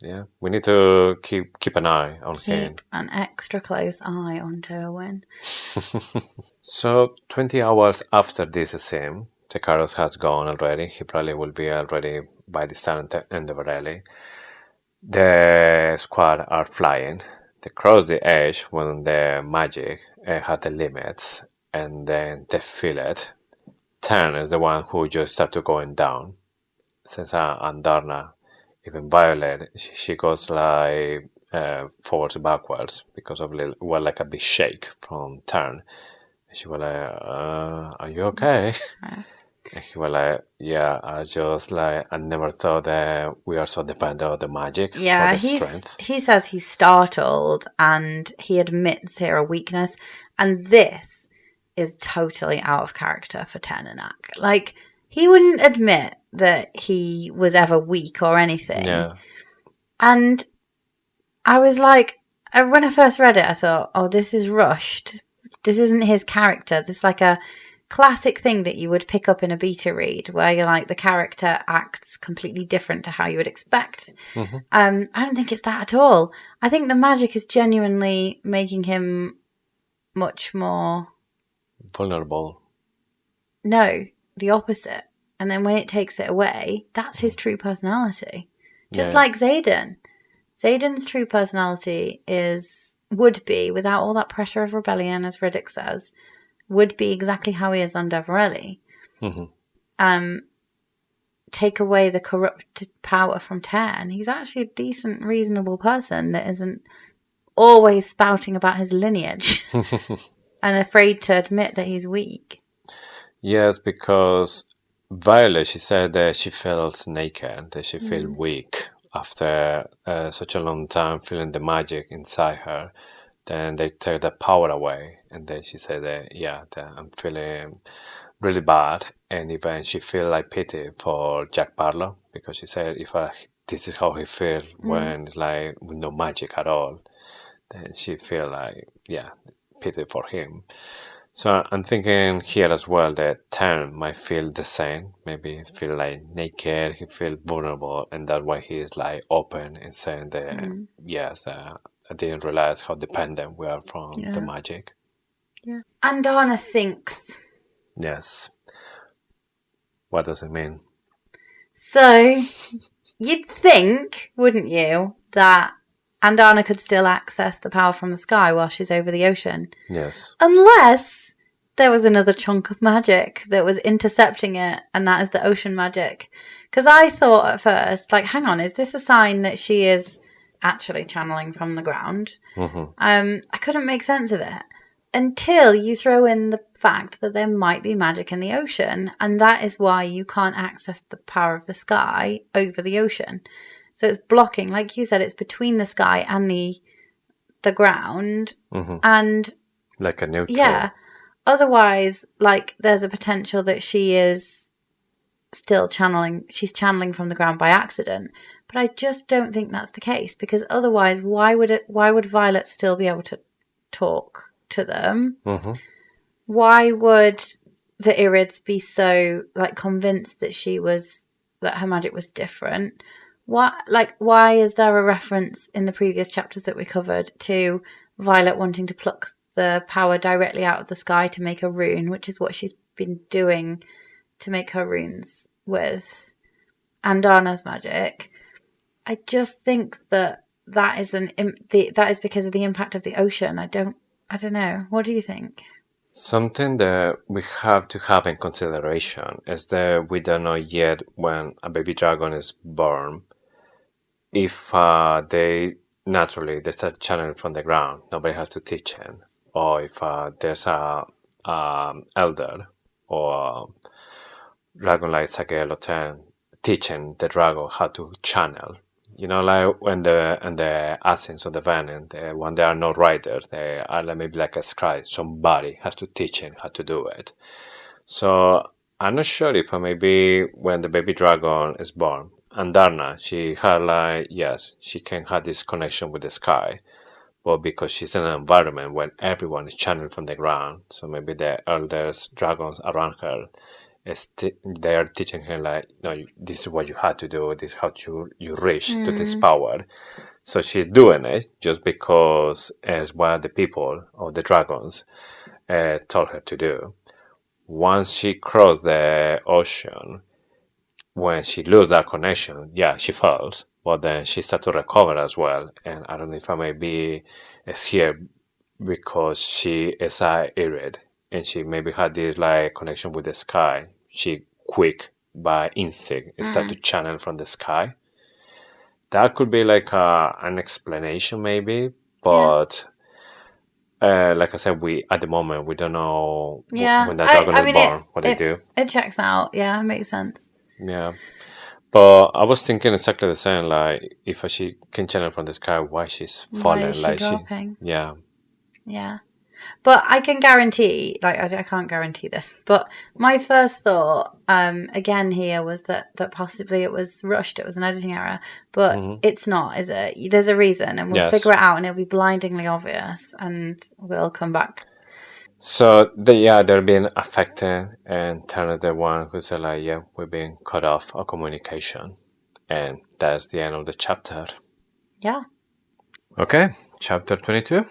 yeah, we need to keep an eye on him. Keep an extra close eye on Derwin. So 20 hours after this scene, Tecarus has gone already. He probably will be already by this time in the Varelli. The squad are flying. They cross the edge when the magic had the limits, and then they feel it. Tairn is the one who just started going down. Since Andarna, even Violet, she goes like forwards and backwards because of like a big shake from Tairn. And she was like, "Are you okay?" And he was like, "Yeah, I never thought that we are so dependent on the magic or the strength." He says he's startled and he admits here a weakness. And this is totally out of character for Tearnak. Like, he wouldn't admit that he was ever weak or anything. Yeah. And I was like, when I first read it, I thought, oh, this is rushed. This isn't his character. This is like a classic thing that you would pick up in a beta read where you're like the character acts completely different to how you would expect. Mm-hmm. I don't think it's that at all. I think the magic is genuinely making him much more vulnerable. No, the opposite. And then when it takes it away, that's his true personality. Just Yeah. like Xaden. Xaden's true personality would be, without all that pressure of rebellion, as Riddick says, would be exactly how he is on Deverelli. Take away the corrupted power from Tairn. He's actually a decent, reasonable person that isn't always spouting about his lineage and afraid to admit that he's weak. Yes, because Violet, she said that she feels naked, that she feels weak after such a long time feeling the magic inside her. Then they take the power away, and then she said that, that I'm feeling really bad, and even she feel like pity for Jack Barlow, because she said this is how he feels when it's like with no magic at all, then she feel like pity for him. So I'm thinking here as well that Tairn might feel the same. Maybe feel like naked, he feels vulnerable, and that way he is like open and saying that I didn't realize how dependent we are from the magic. Yeah. Andarna sinks. Yes. What does it mean? So you'd think, wouldn't you, that Andarna could still access the power from the sky while she's over the ocean. Yes. Unless there was another chunk of magic that was intercepting it, and that is the ocean magic. Because I thought at first, like, hang on, is this a sign that she is actually channeling from the ground? I couldn't make sense of it until you throw in the fact that there might be magic in the ocean, and that is why you can't access the power of the sky over the ocean. So it's blocking, like you said, it's between the sky and the ground, and like a neutral. Yeah. Otherwise, like, there's a potential that she is still channeling. She's channeling from the ground by accident, but I just don't think that's the case, because otherwise, why would Violet still be able to talk to them? Why would the Irids be so like convinced that that her magic was different? Why is there a reference in the previous chapters that we covered to Violet wanting to pluck the power directly out of the sky to make a rune, which is what she's been doing to make her runes with Andarna's magic? I just think that is because of the impact of the ocean. I don't know. What do you think? Something that we have to have in consideration is that we don't know yet when a baby dragon is born if they start channeling from the ground. Nobody has to teach them, or if there's a elder or dragon like Xaden or Tairn teaching the dragon how to channel. You know, like when the Assassins of the Venin, when they are not riders, they are like maybe like a scribe. Somebody has to teach him how to do it. So I'm not sure if maybe when the baby dragon is born, Andarna, she can have this connection with the sky, but because she's in an environment where everyone is channeling from the ground, so maybe the elders, dragons around her, they are teaching her like, no, this is what you had to do, this is how you reach to this power. So she's doing it just because it's what the people or the dragons told her to do. Once she crossed the ocean, when she loses that connection, she falls, but then she starts to recover as well. And I don't know if I may be here because she is a Irid, and she maybe had this like connection with the sky. She quick by instinct start to channel from the sky. That could be like an explanation maybe, but like I said, at the moment we don't know when that dragon is born what they do. It checks out. Yeah, it makes sense. Yeah, but I was thinking exactly the same. Like if she can channel from the sky, why she's falling? Why is she dropping? Yeah. But I can guarantee, like, I can't guarantee this, but my first thought, again here, was that possibly it was rushed, it was an editing error, but it's not, is it? There's a reason, and we'll figure it out, and it'll be blindingly obvious, and we'll come back. So, they're being affected, and Tairn is the one who said, like, we're being cut off our communication, and that's the end of the chapter. Yeah. Okay, chapter 22.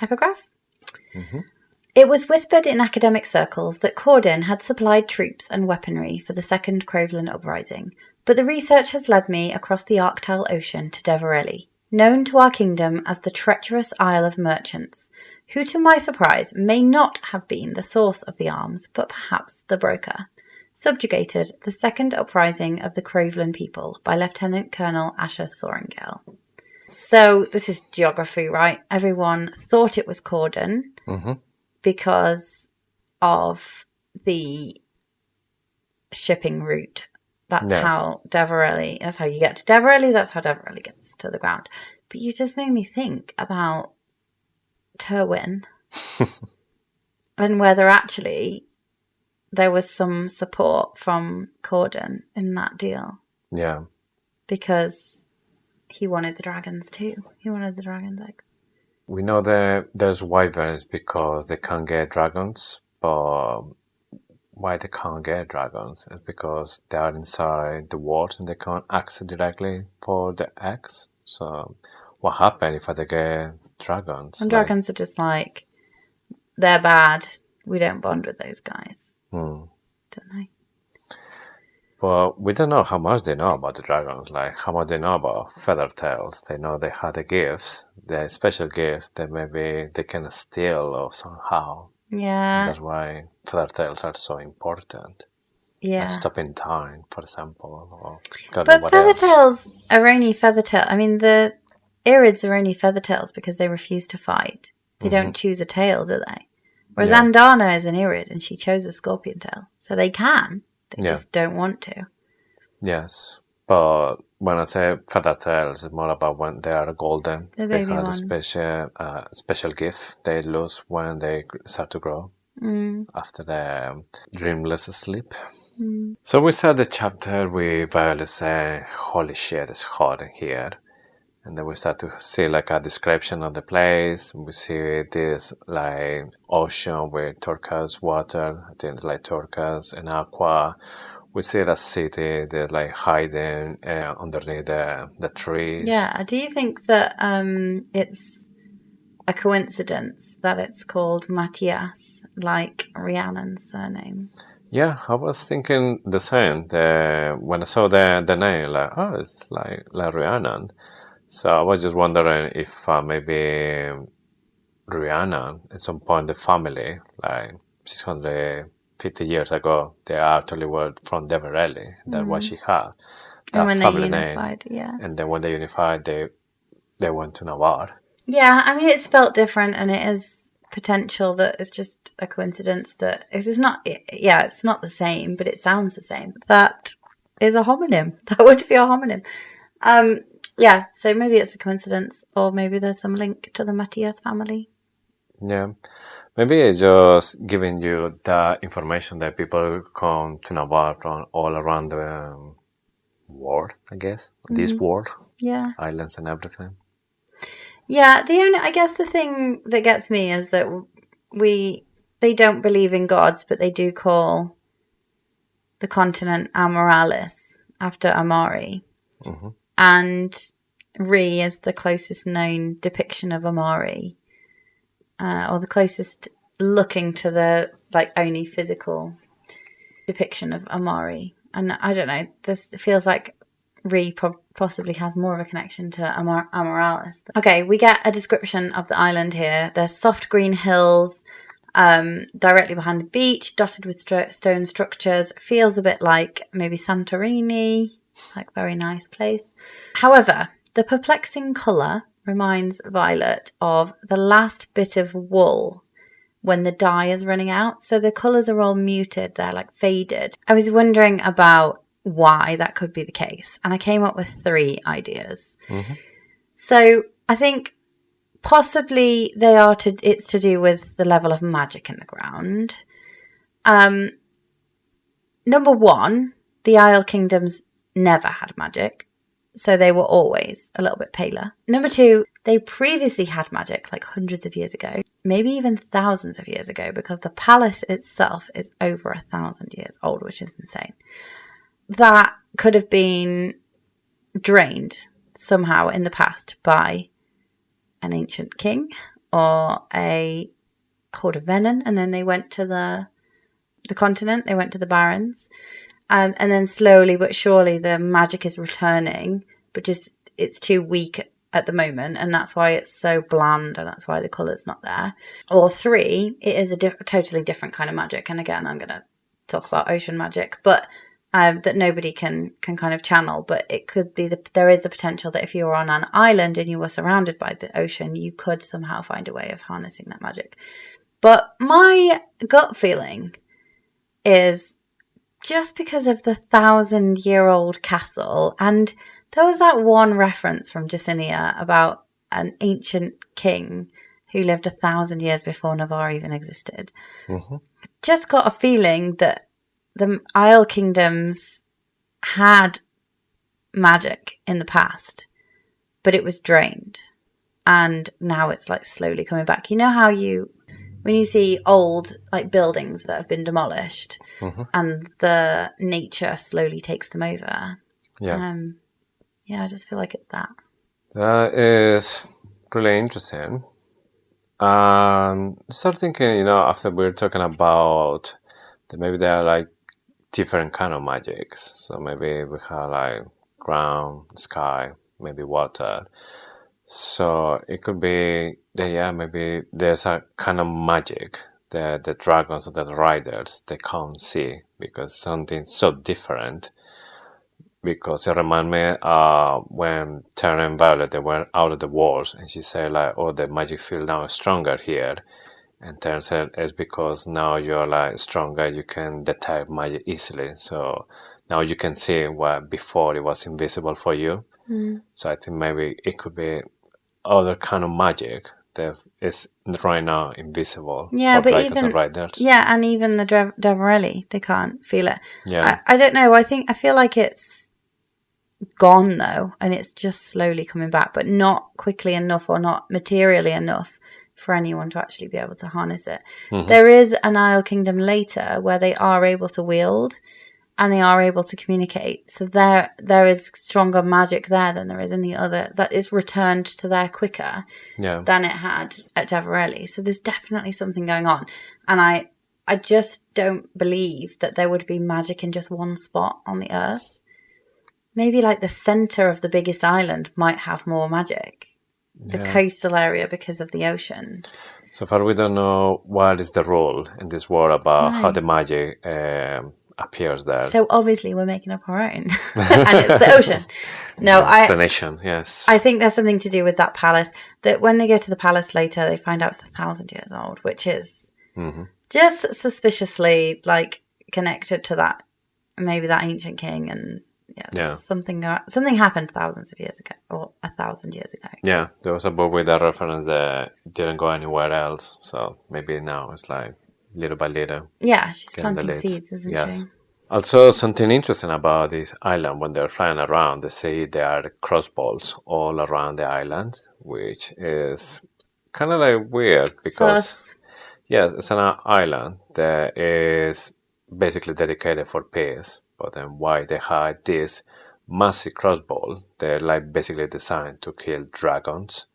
Epigraph. It was whispered in academic circles that Corden had supplied troops and weaponry for the Second Crovelin Uprising, but the research has led me across the Arctile Ocean to Deverelli, known to our kingdom as the treacherous Isle of Merchants, who, to my surprise, may not have been the source of the arms, but perhaps the broker, subjugated the Second Uprising of the Crovelin people by Lieutenant Colonel Asher Sorrengail. So this is geography, right? Everyone thought it was Corden because of the shipping route. That's how Deverelli, that's how you get to Deverelli, that's how Deverelli gets to the ground. But you just made me think about Terwin and whether actually there was some support from Corden in that deal. Yeah. Because he wanted the dragons too. He wanted the dragon's eggs. We know that there's wyverns because they can't get dragons, but why they can't get dragons is because they are inside the walls and they can't access directly for the eggs. So what happens if they get dragons? And dragons are just like, they're bad. We don't bond with those guys. Don't they? Well, we don't know how much they know about the dragons, like how much they know about feather tails. They know they had the gifts, the special gifts that maybe they can steal or somehow. Yeah. That's why feather tails are so important. Yeah. Like stopping time, for example. Or but feather tails are only feather tails. I mean, the Irids are only feather tails because they refuse to fight. They don't choose a tail, do they? Whereas Andarna is an Irid and she chose a scorpion tail. So they can. They just don't want to. Yes. But when I say feather tails, it's more about when they are golden. They have ones. a special gift they lose when they start to grow after the dreamless sleep. So we start the chapter with Violet saying, holy shit, it's hot in here. And then we start to see like a description of the place. We see this like ocean with turquoise water. I think it's like turquoise and aqua. We see the city, they're like hiding underneath the trees. Yeah. Do you think that it's a coincidence that it's called Matthias, like Rhiannon's surname? Yeah, I was thinking the same. When I saw the name, like, oh, it's like Rhiannon. So I was just wondering if maybe Rhiannon, at some point, the family, like 650 years ago, they actually were from Deverelli. That's what she had. That and when family they unified, name. And then when they unified, they went to Navarre. Yeah, I mean, it's spelt different, and it is potential that it's just a coincidence that it's not. Yeah, it's not the same, but it sounds the same. That is a homonym. That would be a homonym. Yeah, so maybe it's a coincidence, or maybe there's some link to the Matthias family. Yeah, maybe it's just giving you the information that people come to Navarre from all around the world, I guess. This world. Yeah. Islands and everything. Yeah, I guess the thing that gets me is that they don't believe in gods, but they do call the continent Amoralis after Amari. And Rhi is the closest known depiction of Amari, or the closest looking to the only physical depiction of Amari. And I don't know, this feels like Rhi possibly has more of a connection to Amoralis. Okay, we get a description of the island here. There's soft green hills directly behind the beach, dotted with stone structures. Feels a bit like maybe Santorini, like very nice place. However, the perplexing colour reminds Violet of the last bit of wool when the dye is running out. So the colours are all muted, they're like faded. I was wondering about why that could be the case, and I came up with 3 ideas. So I think possibly it's to do with the level of magic in the ground. Number 1, the Isle Kingdoms never had magic, so they were always a little bit paler. Number 2, they previously had magic like hundreds of years ago, maybe even thousands of years ago, because the palace itself is over 1,000 years old, which is insane. That could have been drained somehow in the past by an ancient king or a horde of Venin, and then they went to the continent. They went to the Barrens, and then slowly but surely the magic is returning, but just it's too weak at the moment, and that's why it's so bland, and that's why the colour's not there. Or 3, it is a totally different kind of magic, and again, I'm going to talk about ocean magic, but that nobody can kind of channel. But it could be there is a potential that if you were on an island and you were surrounded by the ocean, you could somehow find a way of harnessing that magic. But my gut feeling is just because of the 1,000-year-old castle, and there was that one reference from Jacinia about an ancient king who lived 1,000 years before Navarre even existed. Mm-hmm. Just got a feeling that the Isle Kingdoms had magic in the past, but it was drained, and now it's like slowly coming back. You know how when you see old like buildings that have been demolished, mm-hmm. and the nature slowly takes them over. I just feel like it's that. That is really interesting. Start thinking, after we're talking about that maybe there are like different kind of magics. So maybe we have like ground, sky, maybe water. So it could be that, maybe there's a kind of magic that the dragons or the riders, they can't see because something so different. Because it reminds me when Tairn and Violet, they went out of the walls, and she said like, oh, the magic field now is stronger here. And Tairn said it's because now you're like stronger, you can detect magic easily. So now you can see what before it was invisible for you. Mm. So I think maybe it could be other kind of magic that is right now invisible for dragons and riders. Yeah, and even the Davarelli, they can't feel it. Yeah. I don't know. I feel like it's gone though, and it's just slowly coming back, but not quickly enough or not materially enough for anyone to actually be able to harness it. Mm-hmm. There is an Isle Kingdom later where they are able to wield and they are able to communicate. So there is stronger magic there than there is in the other. That is returned to there quicker than it had at Davarelli. So there's definitely something going on. And I just don't believe that there would be magic in just one spot on the Earth. Maybe like the center of the biggest island might have more magic. The coastal area because of the ocean. So far we don't know what is the rule in this world about how the magic appears there. So obviously we're making up our own. And it's the ocean. No, explanation, yes. I think there's something to do with that palace. That when they go to the palace later, they find out it's 1,000 years old, which is just suspiciously like connected to that, maybe that ancient king, and something happened thousands of years ago, or 1,000 years ago. Yeah, there was a book with a reference that didn't go anywhere else. So maybe now it's like little by little. Yeah, she's planting seeds, isn't she? Also, something interesting about this island, when they're flying around, they say there are crossbows all around the island, which is kind of like weird because, yes, it's an island that is basically dedicated for peace. But then why they had this massive crossbow? They're like basically designed to kill dragons.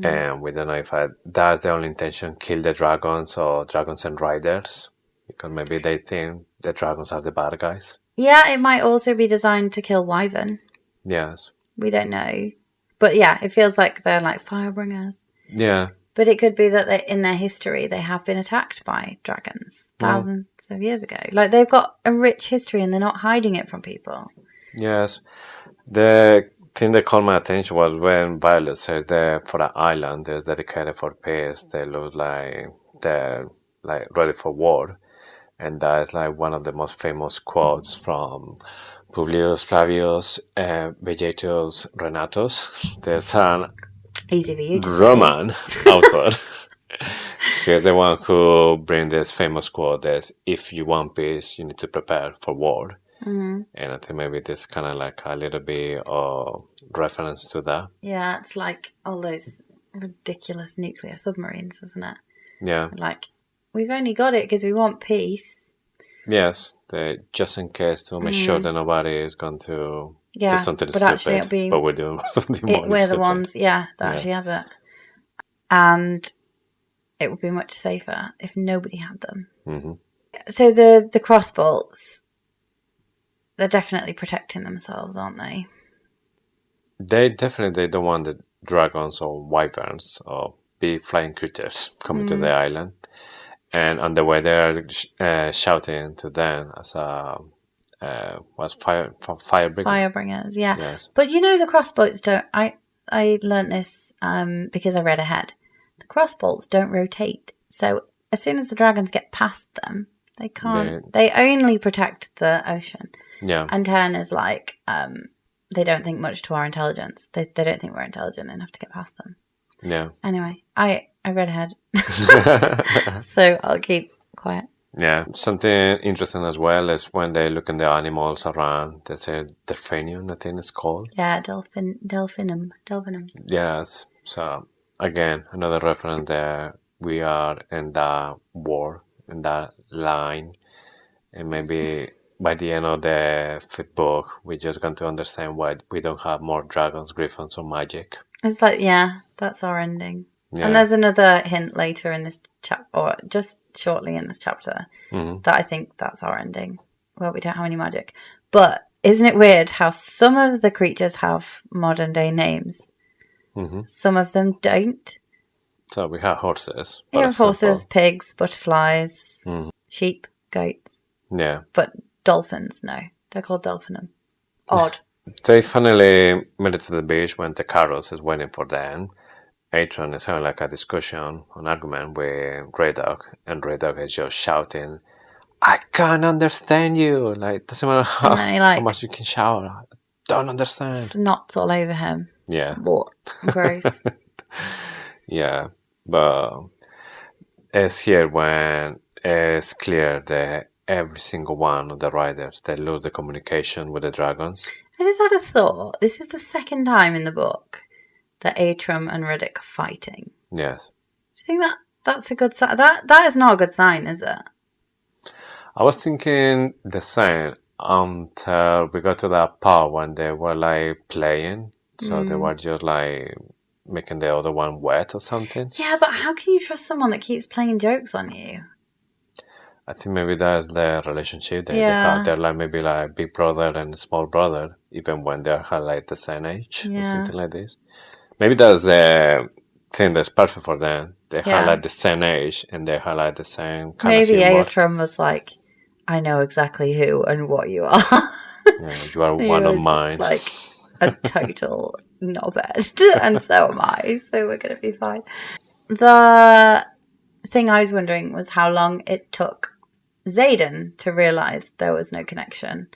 And we don't know if that's the only intention, kill the dragons or dragons and riders. Because maybe they think the dragons are the bad guys. Yeah, it might also be designed to kill wyvern. Yes. We don't know. But yeah, it feels like they're like firebringers. Yeah. But it could be that in their history, they have been attacked by dragons thousands of years ago. Like, they've got a rich history and they're not hiding it from people. Yes. The thing that caught my attention was when Violet says that for an island that's dedicated for peace, they look like they're like ready for war. And that's like one of the most famous quotes from Publius Flavius Vegetius Renatus. There's an easy for you to Roman author. He's the one who brings this famous quote that if you want peace, you need to prepare for war. Mm-hmm. And I think maybe this kind of like a little bit of reference to that. Yeah, it's like all those ridiculous nuclear submarines, isn't it? Yeah. Like, we've only got it because we want peace. Yes, just in case to make sure that nobody is going to do something stupid. But we're doing something more We're stupid. The ones, that actually has it. And it would be much safer if nobody had them. Mm-hmm. So the crossbolts, they're definitely protecting themselves, aren't they? They definitely don't want the dragons or wyverns or big flying creatures coming to the island. And on the way, they're shouting to them as a fire brigade. Firebringers, yeah. Yes. But you know the crossbolts don't. I learnt this because I read ahead. The crossbolts don't rotate, so as soon as the dragons get past them, they can't. They only protect the ocean. Yeah. And Tairn is like, they don't think much to our intelligence. They don't think we're intelligent enough to get past them. Yeah. Anyway, I read ahead, so I'll keep quiet. Yeah. Something interesting as well is when they look in the animals around, there's a delphinium, I think it's called. Yeah, delphinum. Yes. So again, another reference there. We are in that war, in that line, and maybe by the end of the fifth book, we're just going to understand why we don't have more dragons, griffins, or magic. It's like, yeah, that's our ending. Yeah. And there's another hint later in this chapter, or just shortly in this chapter, that I think that's our ending. Well, we don't have any magic. But isn't it weird how some of the creatures have modern day names? Some of them don't. So we have horses. We have horses, pigs, butterflies, sheep, goats. Yeah. But dolphins, no. They're called delphinum. Odd. They finally made it to the beach when Tecarus is waiting for them. Atron is having like a discussion, an argument with Grey Dog, and Grey Dog is just shouting, "I can't understand you!" Like, doesn't matter how much you can shout. I don't understand. Snots all over him. Yeah. Gross. Yeah, but it's here when it's clear that every single one of the riders, they lose the communication with the dragons. I just had a thought. This is the second time in the book that Atrum and Riddick are fighting. Yes. Do you think that's a good sign? That is not a good sign, is it? I was thinking the same until we got to that part when they were like playing. So they were just like making the other one wet or something. Yeah, but how can you trust someone that keeps playing jokes on you? I think maybe that's the relationship they have. They're like maybe like big brother and small brother, even when they're like the same age or something like this. Maybe that's the thing that's perfect for them. They have like the same age and they have like the same kind of humor. Maybe Atrum was like, I know exactly who and what you are. You are one of mine. Like a total knobhead, and so am I. So we're going to be fine. The thing I was wondering was how long it took Xaden to realise there was no connection,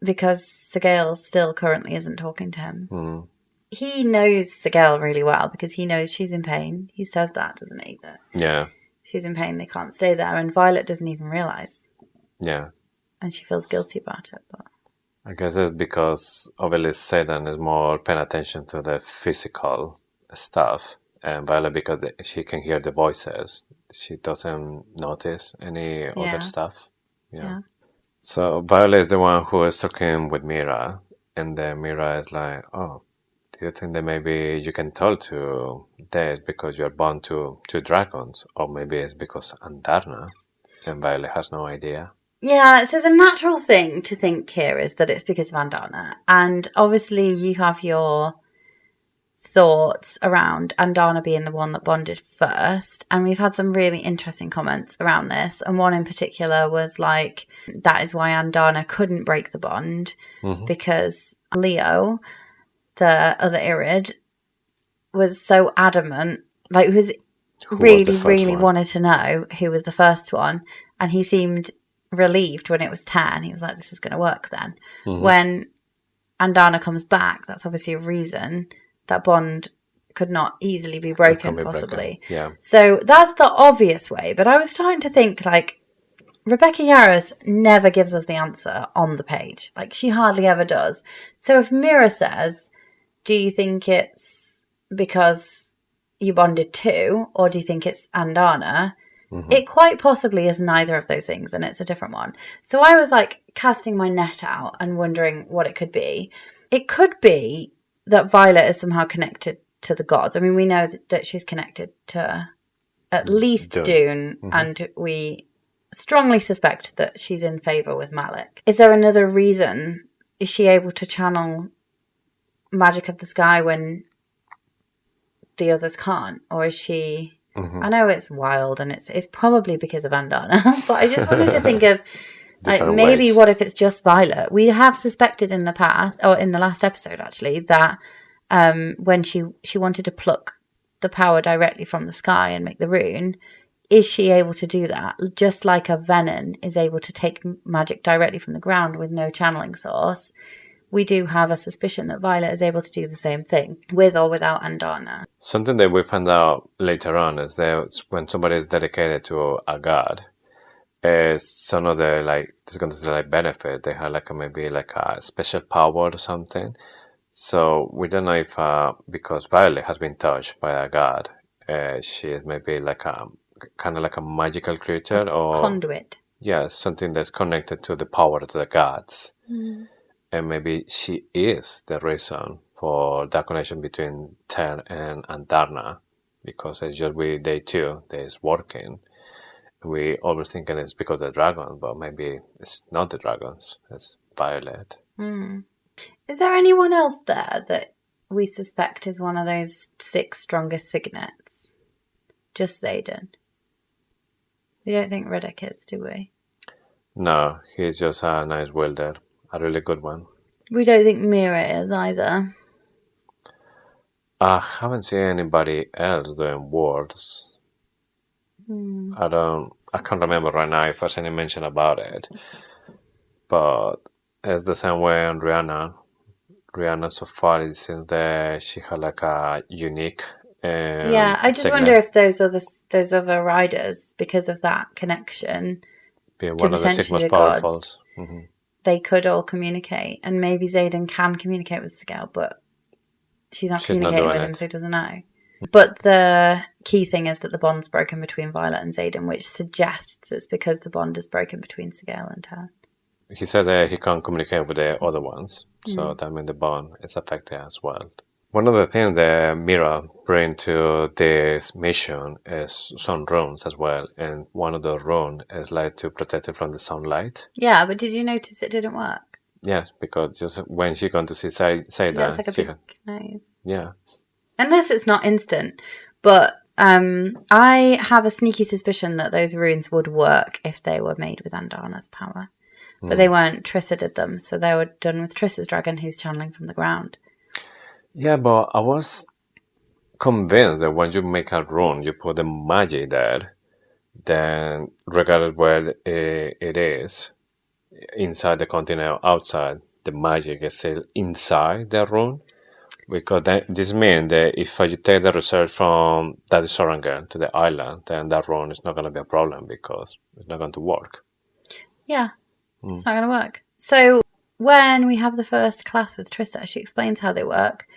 because Sorrengail still currently isn't talking to him. He knows Sorrengail really well because he knows she's in pain. He says that, doesn't he? That she's in pain, they can't stay there, and Violet doesn't even realise. Yeah. And she feels guilty about it. But I guess it's because obviously Xaden is more paying attention to the physical stuff, and Violet, because she can hear the voices, she doesn't notice any other stuff. Yeah. So Violet is the one who is talking with Mira, and then Mira is like, "Oh, do you think that maybe you can talk to Dead because you're born to dragons, or maybe it's because Andarna?" And Violet has no idea. Yeah, so the natural thing to think here is that it's because of Andarna. And obviously you have your thoughts around Andarna being the one that bonded first. And we've had some really interesting comments around this. And one in particular was like, that is why Andarna couldn't break the bond, because Leo, the other Irid, was so adamant, like really wanted to know who was the first one. And he seemed relieved when it was Tairn. He was like, this is going to work then. When Andarna comes back, that's obviously a reason that bond could not easily be broken, possibly. Yeah. So that's the obvious way. But I was starting to think, like, Rebecca Yarros never gives us the answer on the page. Like, she hardly ever does. So if Mira says, do you think it's because you bonded too, or do you think it's Andarna? It quite possibly is neither of those things, and it's a different one. So I was like casting my net out and wondering what it could be. It could be that Violet is somehow connected to the gods. I mean, we know that she's connected to at least Dune. Dune, and we strongly suspect that she's in favour with Malik. Is there another reason? Is she able to channel magic of the sky when the others can't? Or is she... I know it's wild, and it's probably because of Andarna, but I just wanted to think of maybe ways. What if it's just Violet? We have suspected in the past, or in the last episode actually, that when she wanted to pluck the power directly from the sky and make the rune, is she able to do that? Just like a Venin is able to take magic directly from the ground with no channeling source, we do have a suspicion that Violet is able to do the same thing, with or without Andarna. Something that we find out later on is that when somebody is dedicated to a god, is some of the it's going to say benefit. They have maybe a special power or something. So we don't know if because Violet has been touched by a god, she is maybe kind of like a magical creature or conduit. Yeah, something that's connected to the power of the gods. And maybe she is the reason for that connection between Tairn and Andarna, because it's just day two that is working. We always think it's because of the dragon, but maybe it's not the dragons, it's Violet. Is there anyone else there that we suspect is one of those 6 strongest signets? Just Xaden. We don't think Riddick is, do we? No, he's just a nice welder. A really good one. We don't think Mira is either. I haven't seen anybody else doing words. I can't remember right now if there's any mention about it. But it's the same way on Rihanna. Rihanna so far, it seems that she had a unique I just wonder if those other riders, because of that connection, being one of the 6 most powerful, they could all communicate, and maybe Xaden can communicate with Sorrengail, but she's not communicating with him, so he doesn't know. But the key thing is that the bond's broken between Violet and Xaden, which suggests it's because the bond is broken between Sorrengail and Tairn. He said that he can't communicate with the other ones, so that means the bond is affected as well. One of the things that Mira bring to this mission is some runes as well, and one of the runes is to protect it from the sunlight. Yeah, but did you notice it didn't work? Yes, because just when she's going to see Xaden, it's like a big nose. Yeah. Unless it's not instant, but I have a sneaky suspicion that those runes would work if they were made with Andarna's power. But they weren't. Trissa did them, so they were done with Trissa's dragon, who's channeling from the ground. Yeah, but I was convinced that when you make a rune, you put the magic there, then regardless where it is, inside the continent or outside, the magic is still inside the rune. Because this means that if you take the research from Daddy Sorrengail to the island, then that rune is not going to be a problem because it's not going to work. Yeah, it's not going to work. So when we have the first class with Trissa, she explains how they work.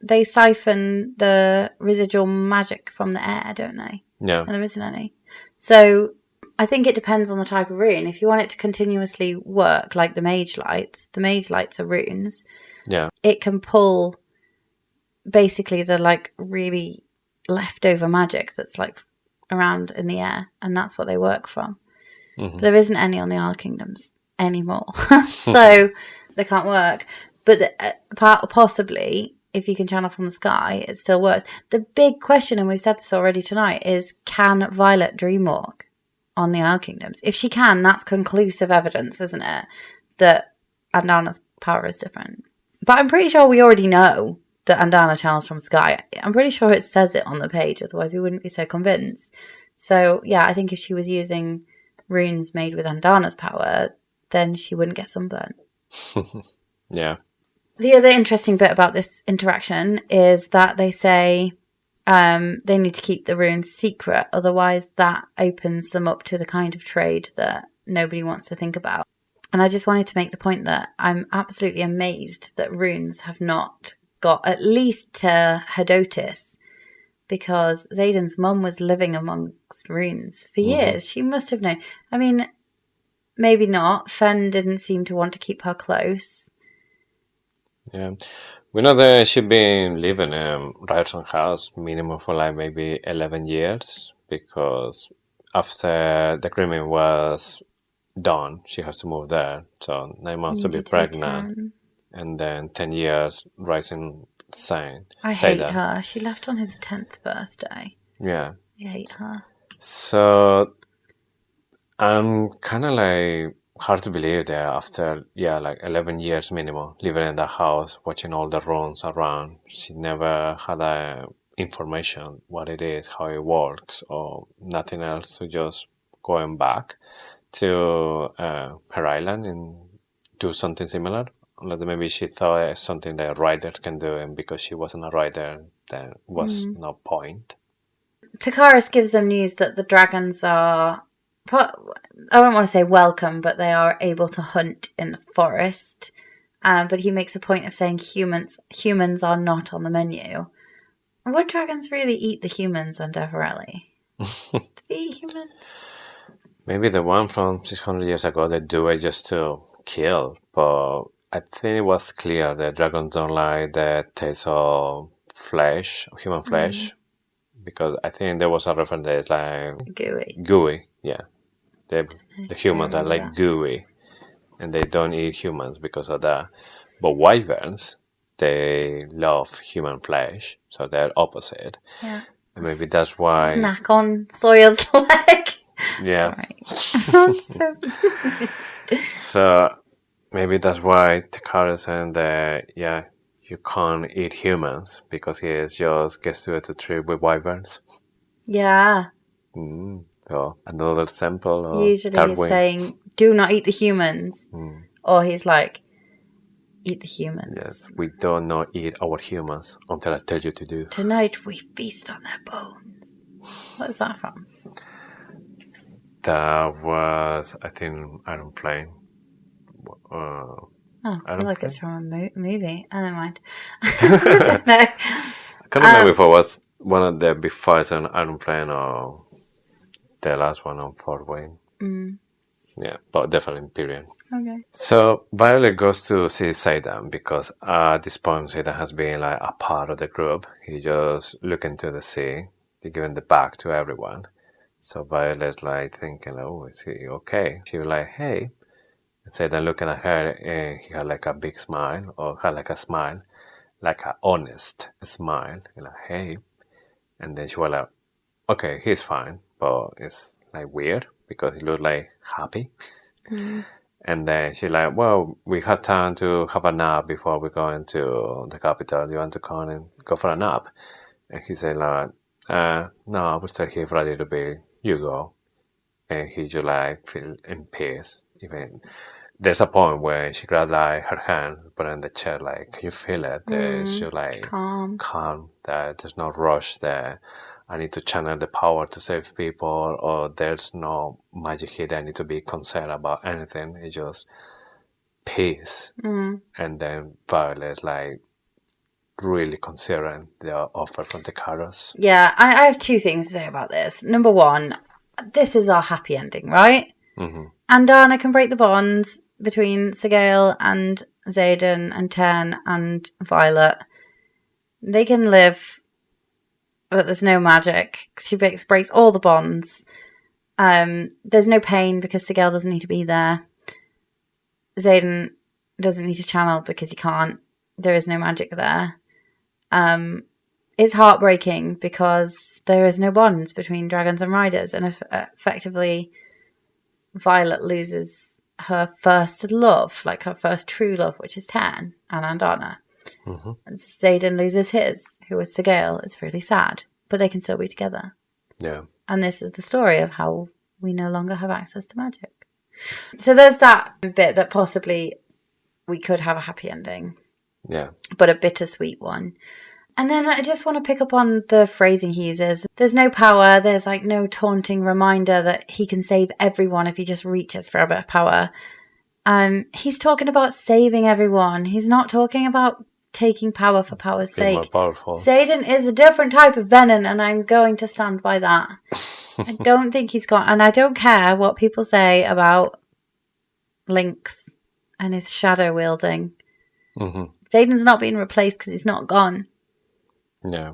They siphon the residual magic from the air, don't they? Yeah. And there isn't any. So I think it depends on the type of rune. If you want it to continuously work, like the mage lights are runes. Yeah. It can pull basically the really leftover magic that's around in the air, and that's what they work from. But there isn't any on the Isle Kingdoms anymore, so they can't work. But possibly, if you can channel from the sky, it still works. The big question, and we've said this already tonight, is can Violet dreamwalk on the Isle Kingdoms? If she can, that's conclusive evidence, isn't it, that Andarna's power is different. But I'm pretty sure we already know that Andarna channels from sky. I'm pretty sure it says it on the page, otherwise we wouldn't be so convinced. So, yeah, I think if she was using runes made with Andarna's power, then she wouldn't get sunburnt. Yeah. The other interesting bit about this interaction is that they say they need to keep the runes secret, otherwise that opens them up to the kind of trade that nobody wants to think about. And I just wanted to make the point that I'm absolutely amazed that runes have not got at least to Hedotis, because Xaden's mum was living amongst runes for years. She must have known. I mean, maybe not. Fen didn't seem to want to keep her close. Yeah. We know that she's been living in Riorson house minimum for like maybe 11 years because after the agreement was done, she has to move there. So 9 months to be pregnant, and then 10 years rising sign. I hate her. She left on his 10th birthday. Yeah. I hate her. So I'm kind of like hard to believe that after, like 11 years minimum, living in the house, watching all the runs around, she never had information what it is, how it works, or nothing else to just going back to her island and do something similar. Like maybe she thought it's something that riders can do, and because she wasn't a rider, there was no point. Tecarus gives them news that the dragons are, I don't want to say welcome, but they are able to hunt in the forest. But he makes a point of saying humans are not on the menu. Would dragons really eat the humans under Verelli? Do they eat humans? Maybe the one from 600 years ago, they do it just to kill, but I think it was clear that dragons don't like the taste of flesh, human flesh, because I think there was a reference that like gooey, yeah. The humans are like gooey, and they don't eat humans because of that. But wyverns, they love human flesh, so they're opposite. Yeah. And maybe that's why. Snack on Sawyer's leg. Yeah. Sorry. So maybe that's why Tecarus and you can't eat humans because he just gets to a trip with wyverns. Yeah. So another sample. Usually he's saying, "Do not eat the humans," or he's like, "Eat the humans." Yes, we do not eat our humans until I tell you to do. Tonight we feast on their bones. What is that from? That was, I think, Iron Flame. I feel like it's from a movie. Oh, never mind. I can't remember if it was one of the big fights on Iron Flame or the last one on Fort Wayne. Yeah, but definitely Imperial. Okay. So Violet goes to see Xaden because at this point Xaden has been like a part of the group. He just looking to the sea, giving the back to everyone. So Violet's like thinking, oh, is he okay? She was like, hey. And Xaden looking at her, and he had like a big smile, or had like a smile, like an honest smile. And like, hey. And then she was like, okay, he's fine, but it's like weird because he looked like happy. And then she's like, well, we have time to have a nap before we go into the capital. You want to come and go for a nap? And he said like, no, I will stay here for a little bit. You go. And he just like feel in peace. Even there's a point where she grabbed like her hand, put it in the chair, like, can you feel it? She's like calm, that there's no rush there. I need to channel the power to save people, or there's no magic here that I need to be concerned about anything. It's just peace. And then Violet like really considering the offer from Tecarus. Yeah, I have two things to say about this. Number one, this is our happy ending, right? Andarna can break the bonds between Sorrengail and Xaden and Tairn and Violet. They can live, but there's no magic. She breaks all the bonds. There's no pain because Sorrengail doesn't need to be there. Xaden doesn't need to channel because he can't. There is no magic there. It's heartbreaking because there is no bonds between dragons and riders, and effectively Violet loses her first love, like her first true love, which is Tairn and Andarna. And Xaden loses his, who was Sorrengail. It's really sad, but they can still be together. Yeah. And this is the story of how we no longer have access to magic. So there's that bit that possibly we could have a happy ending. Yeah. But a bittersweet one. And then I just want to pick up on the phrasing he uses. There's no power. There's like no taunting reminder that he can save everyone if he just reaches for a bit of power. He's talking about saving everyone. He's not talking about taking power for power's sake. More powerful. Xaden is a different type of Venin, and I'm going to stand by that. I don't think he's got... And I don't care what people say about Lynx and his shadow wielding. Xaden's not being replaced because he's not gone. Yeah.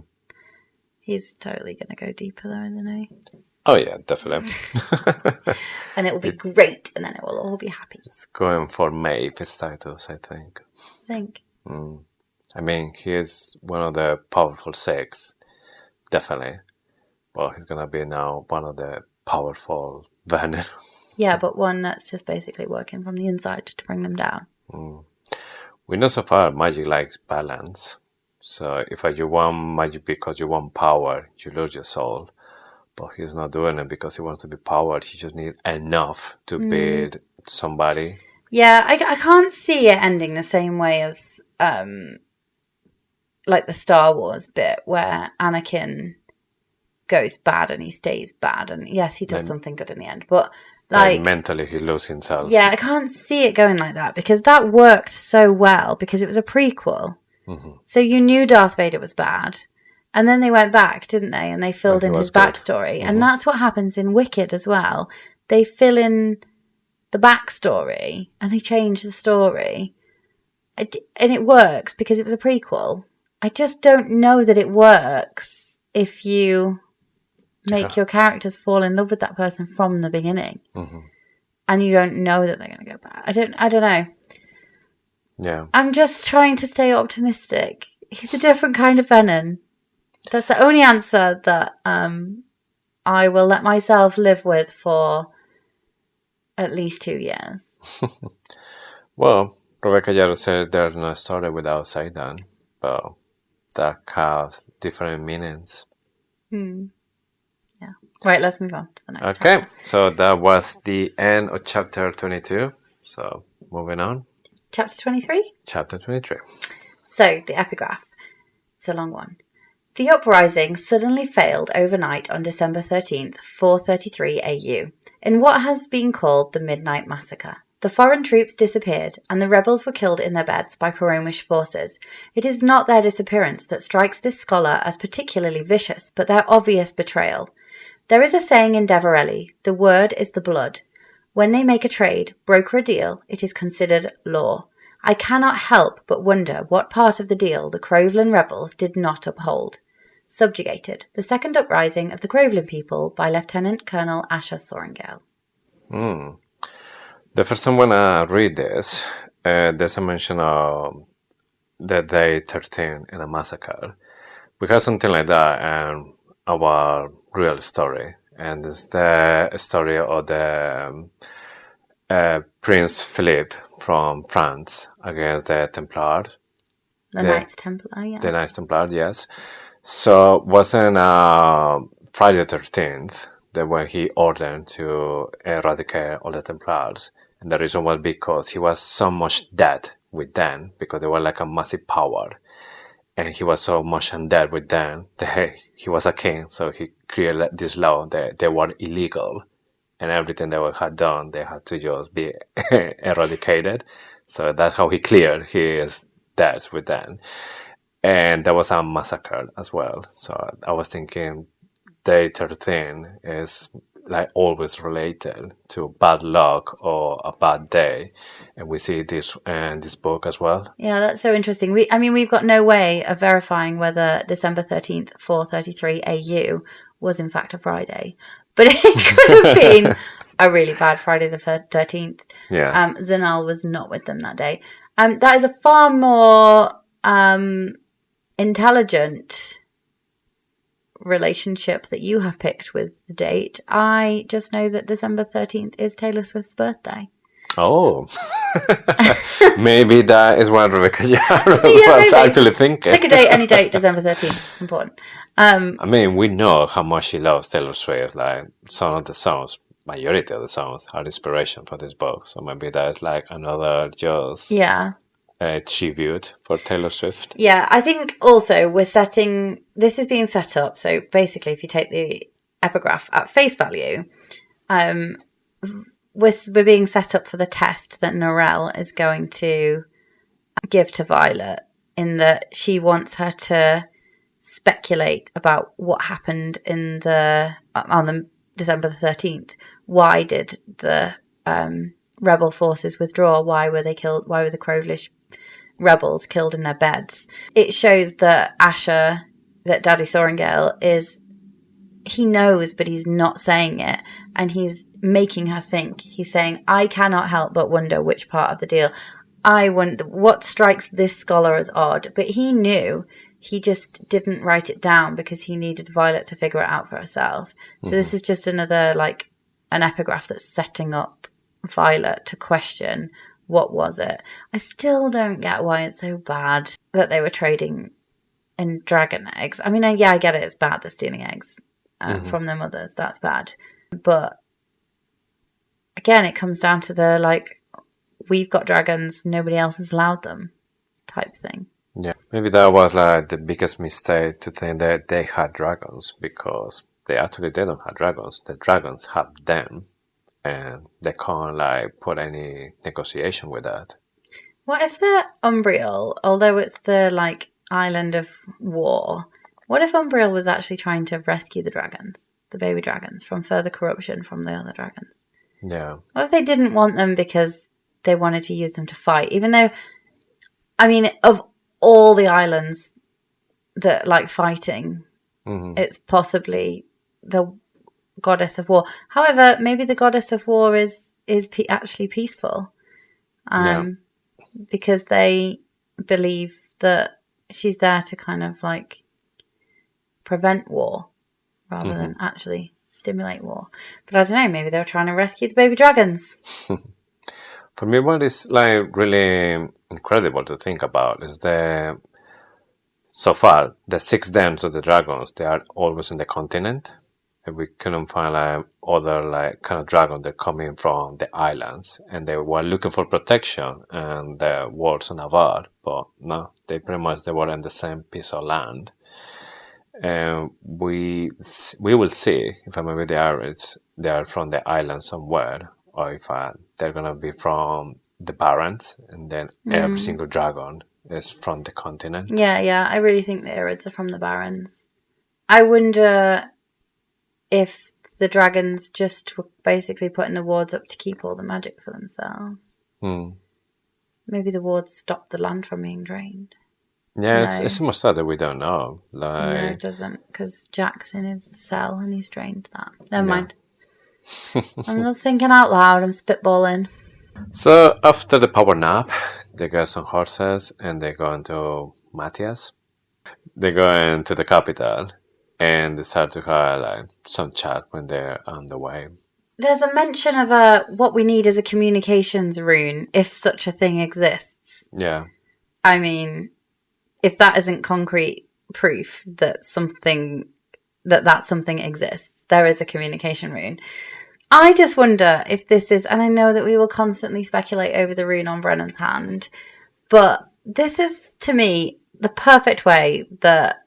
He's totally going to go deeper though, isn't he? Oh, yeah, definitely. And it will be great, and then it will all be happy. It's going for Maeve status, I think. I think. I mean, he is one of the powerful six, definitely. Well, he's going to be now one of the powerful Venin. Yeah, but one that's just basically working from the inside to bring them down. We know so far magic likes balance. So if you want magic because you want power, you lose your soul. But he's not doing it because he wants to be powered. He just needs enough to beat somebody. Yeah, I can't see it ending the same way as like the Star Wars bit where Anakin goes bad and he stays bad. And yes, he does something good in the end. But like mentally he loses himself. Yeah, I can't see it going like that because that worked so well because it was a prequel. So you knew Darth Vader was bad. And then they went back, didn't they? And they filled in his backstory. And that's what happens in Wicked as well. They fill in the backstory and they change the story. And it works because it was a prequel. I just don't know that it works if you make your characters fall in love with that person from the beginning. And you don't know that they're going to go back. I don't know. Yeah. I'm just trying to stay optimistic. He's a different kind of Venin. That's the only answer that I will let myself live with for at least 2 years. Well, Rebecca Yarrow said there's no story without Xaden, but that has different meanings. Yeah. Right, let's move on to the next Okay, chapter. so that was the end of chapter 22. So moving on. Chapter 23? Chapter 23. So, the epigraph. It's a long one. The uprising suddenly failed overnight on December 13th, 433 AU, in what has been called the Midnight Massacre. The foreign troops disappeared, and the rebels were killed in their beds by Poromish forces. It is not their disappearance that strikes this scholar as particularly vicious, but their obvious betrayal. There is a saying in Deverelli, the word is the blood. When they make a trade, broker a deal, it is considered law. I cannot help but wonder what part of the deal the Crovelin rebels did not uphold. Subjugated, the second uprising of the Crovelin people by Lieutenant Colonel Asher Sorrengail. The first time when I read this, there's a mention of the day 13 in a massacre. We have something like that in our real story. And it's the story of the Prince Philippe from France against the Templars. The Knights Templar, yeah. The Knights Templar, yes. So wasn't Friday the 13th that when he ordered to eradicate all the Templars. And the reason was because he was so much dead with them, because they were like a massive power. And he was so much undead with them that he was a king, so he created this law that they were illegal. And everything they had done, they had to just be eradicated. So that's how he cleared his debts with them. And there was a massacre as well. So I was thinking day 13 is like always related to bad luck or a bad day. And we see this in this book as well. Yeah, that's so interesting. We've got no way of verifying whether December 13th, 433 AU was in fact a Friday. But it could have been a really bad Friday the 13th. Yeah. Zanal was not with them that day. That is a far more intelligent relationship that you have picked with the date. I just know that December 13th is Taylor Swift's birthday. Oh, maybe that is what Rebecca Yarrow was actually thinking. Pick a date, any date, December 13th. It's important. I mean, we know how much she loves Taylor Swift. Like, some of the songs, majority of the songs, are inspiration for this book. So maybe that's like another just tribute for Taylor Swift. Yeah, I think also this is being set up. So basically, if you take the epigraph at face value, we're being set up for the test that Narelle is going to give to Violet, in that she wants her to speculate about what happened on the December the 13th. Why did the rebel forces withdraw? Why were they killed? Why were the Crovelish rebels killed in their beds. It shows that Daddy Sorrengail he knows, but he's not saying it. And he's making her think. He's saying, I cannot help but wonder which part of the deal. I wonder what strikes this scholar as odd. But he knew. He just didn't write it down because he needed Violet to figure it out for herself. So this is just another, like, an epigraph that's setting up Violet to question, what was it? I still don't get why it's so bad that they were trading in dragon eggs. I mean, I get it. It's bad they're stealing eggs from their mothers. That's bad. But again, it comes down to the, like, we've got dragons, nobody else has allowed them type thing. Yeah, maybe that was like the biggest mistake to think that they had dragons, because they don't have dragons. The dragons have them, and they can't like put any negotiation with that. What if they're Umbriel, although it's the like island of war? What if Umbriel was actually trying to rescue the dragons, the baby dragons, from further corruption from the other dragons? Yeah. What if they didn't want them because they wanted to use them to fight? Even though, I mean, of all the islands that like fighting, it's possibly the goddess of war. However, maybe the goddess of war is actually peaceful, because they believe that she's there to kind of like prevent war rather than actually stimulate war. But I don't know, maybe they were trying to rescue the baby dragons. For me, what is like really incredible to think about is so far the 6 dens of the dragons, they are always in the continent, and we couldn't find like other like kind of dragons that coming from the islands, and they were looking for protection and the walls on Avar, but no, they were in the same piece of land. And we will see if maybe they are from the island somewhere, or if they're gonna be from the Barrens, and then every single dragon is from the continent. Yeah, I really think the Irids are from the Barrens. I wonder if the dragons just were basically putting the wards up to keep all the magic for themselves. Maybe the wards stopped the land from being drained. Yeah, no. It's almost sad that we don't know. Like... No, it doesn't, because Jack's in his cell and he's drained that. Never mind. I'm just thinking out loud. I'm spitballing. So after the power nap, they get some horses and they go into Matthias. They go into the capital and they start to have like some chat when they're on the way. There's a mention of what we need is a communications rune, if such a thing exists. Yeah. I mean, if that isn't concrete proof that that something exists, there is a communication rune. I just wonder if this is, and I know that we will constantly speculate over the rune on Brennan's hand, but this is, to me, the perfect way that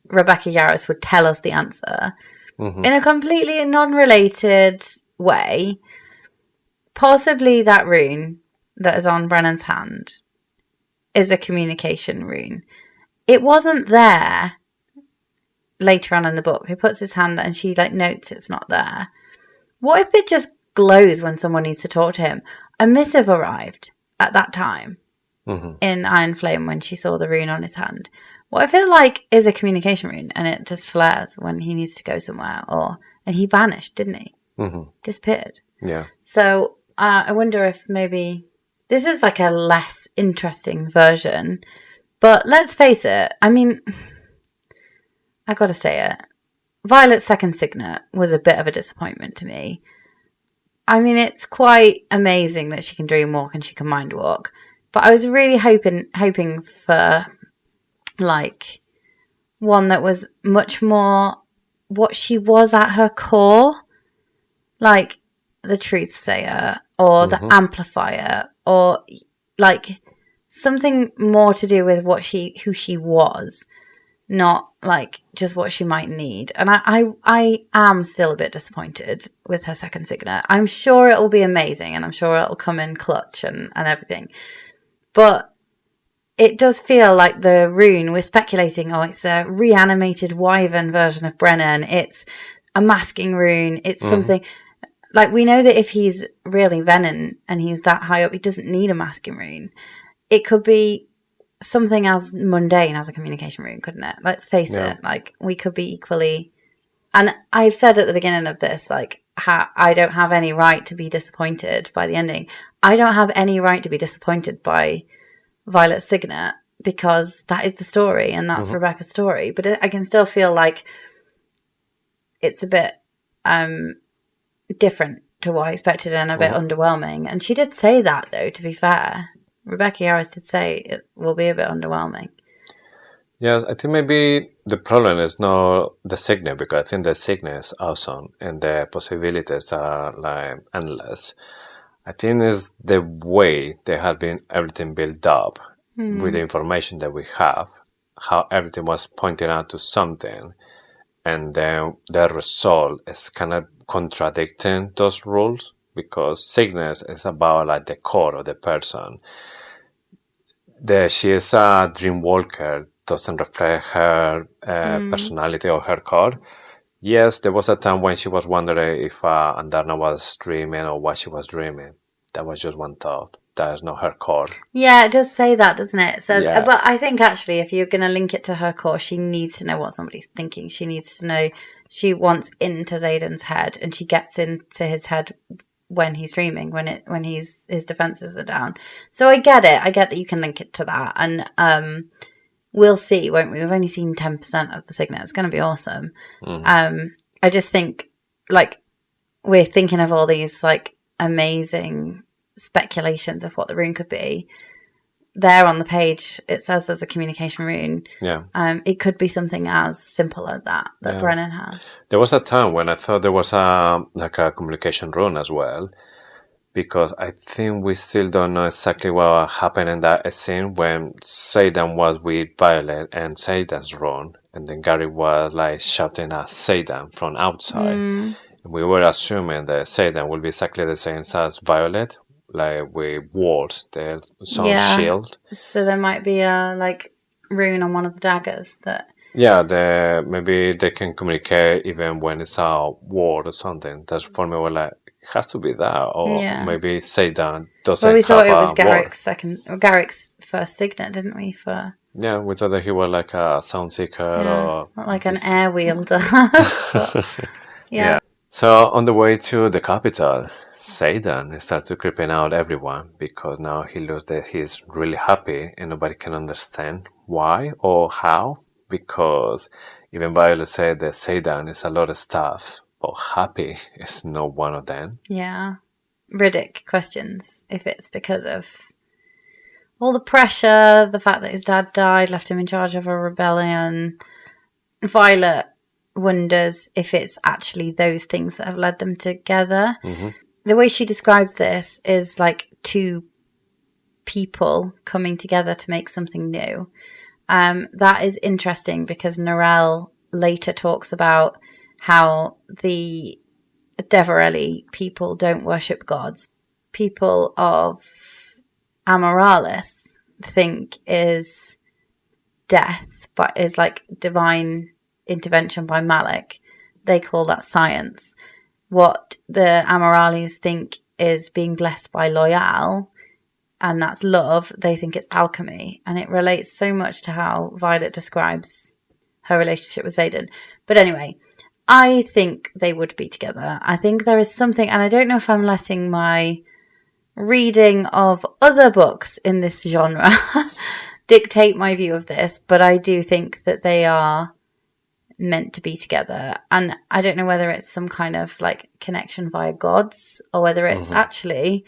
Rebecca Yarros would tell us the answer in a completely non-related way. Possibly that rune that is on Brennan's hand is a communication rune. It wasn't there later on in the book. He puts his hand there and she like notes it's not there. What if it just glows when someone needs to talk to him? A missive arrived at that time in Iron Flame when she saw the rune on his hand. What if it like is a communication rune and it just flares when he needs to go somewhere? And he vanished, didn't he? Disappeared. Yeah. So I wonder if maybe this is like a less interesting version. But let's face it. I mean, I got to say it. Violet's second signet was a bit of a disappointment to me. I mean, it's quite amazing that she can dream walk and she can mind walk. But I was really hoping for like one that was much more what she was at her core, like the truth sayer or the amplifier, or like something more to do with who she was, not like just what she might need. And I am still a bit disappointed with her second signet. I'm sure it'll be amazing and I'm sure it'll come in clutch and everything. But it does feel like the rune, we're speculating, it's a reanimated wyvern version of Brennan. It's a masking rune. It's something, like we know that if he's really Venin and he's that high up, he doesn't need a masking rune. It could be something as mundane as a communication rune, couldn't it? Let's face it. Like, we could be equally... And I've said at the beginning of this, like, I don't have any right to be disappointed by the ending. I don't have any right to be disappointed by Violet's signet, because that is the story, and that's Rebecca's story. But I can still feel like it's a bit different to what I expected and a bit underwhelming. And she did say that, though, to be fair. Rebecca Yarros did say it will be a bit underwhelming. Yeah, I think maybe the problem is not the signet, because I think the signet is awesome and the possibilities are like endless. I think it's the way they have been everything built up with the information that we have, how everything was pointing out to something, and then the result is kind of contradicting those rules, because signet is about like the core of the person. She is a dream walker doesn't reflect her personality or her core. Yes, there was a time when she was wondering if Andarna was dreaming or what she was dreaming. That was just one thought. That is not her core. Yeah, it does say that, doesn't it? It says, but I think actually if you're going to link it to her core, she needs to know what somebody's thinking. She needs to know, she wants into Xaden's head, and she gets into his head when he's dreaming, when his defenses are down. So I get it. I get that you can link it to that. And we'll see, won't we? We've only seen 10% of the signet. It's going to be awesome. I just think, like, we're thinking of all these, like, amazing speculations of what the rune could be. There on the page, it says there's a communication rune. Yeah. It could be something as simple as that Brennan has. There was a time when I thought there was a communication rune as well, because I think we still don't know exactly what happened in that scene when Xaden was with Violet and Xaden's rune, and then Gary was like shouting at Xaden from outside. And we were assuming that Xaden will be exactly the same as Violet, like with walls, the sun shield. So there might be a like rune on one of the daggers that. Yeah, maybe they can communicate even when it's a ward or something. That's for me. We're like, it has to be that, or maybe Xaden doesn't. Well, we thought it was Garrick's first signet, didn't we? Yeah, we thought that he was like a sound seeker or not like an air wielder. Yeah. So on the way to the capital, Xaden starts to creeping out everyone, because now he looks that he's really happy and nobody can understand why or how, because even Violet said that Xaden is a lot of stuff, but happy is not one of them. Yeah. Riddick questions if it's because of all the pressure, the fact that his dad died, left him in charge of a rebellion. Violet wonders if it's actually those things that have led them together. The way she describes this is like two people coming together to make something new. That is interesting, because Narelle later talks about how the Deverelli people don't worship gods. People of Amoralis think is death, but is like divine intervention by Malik. They call that science. What the Amoralis think is being blessed by Loyal, and that's love, they think it's alchemy. And it relates so much to how Violet describes her relationship with Xaden. But anyway, I think they would be together. I think there is something, and I don't know if I'm letting my reading of other books in this genre dictate my view of this, but I do think that they are meant to be together. And I don't know whether it's some kind of like connection via gods, or whether it's actually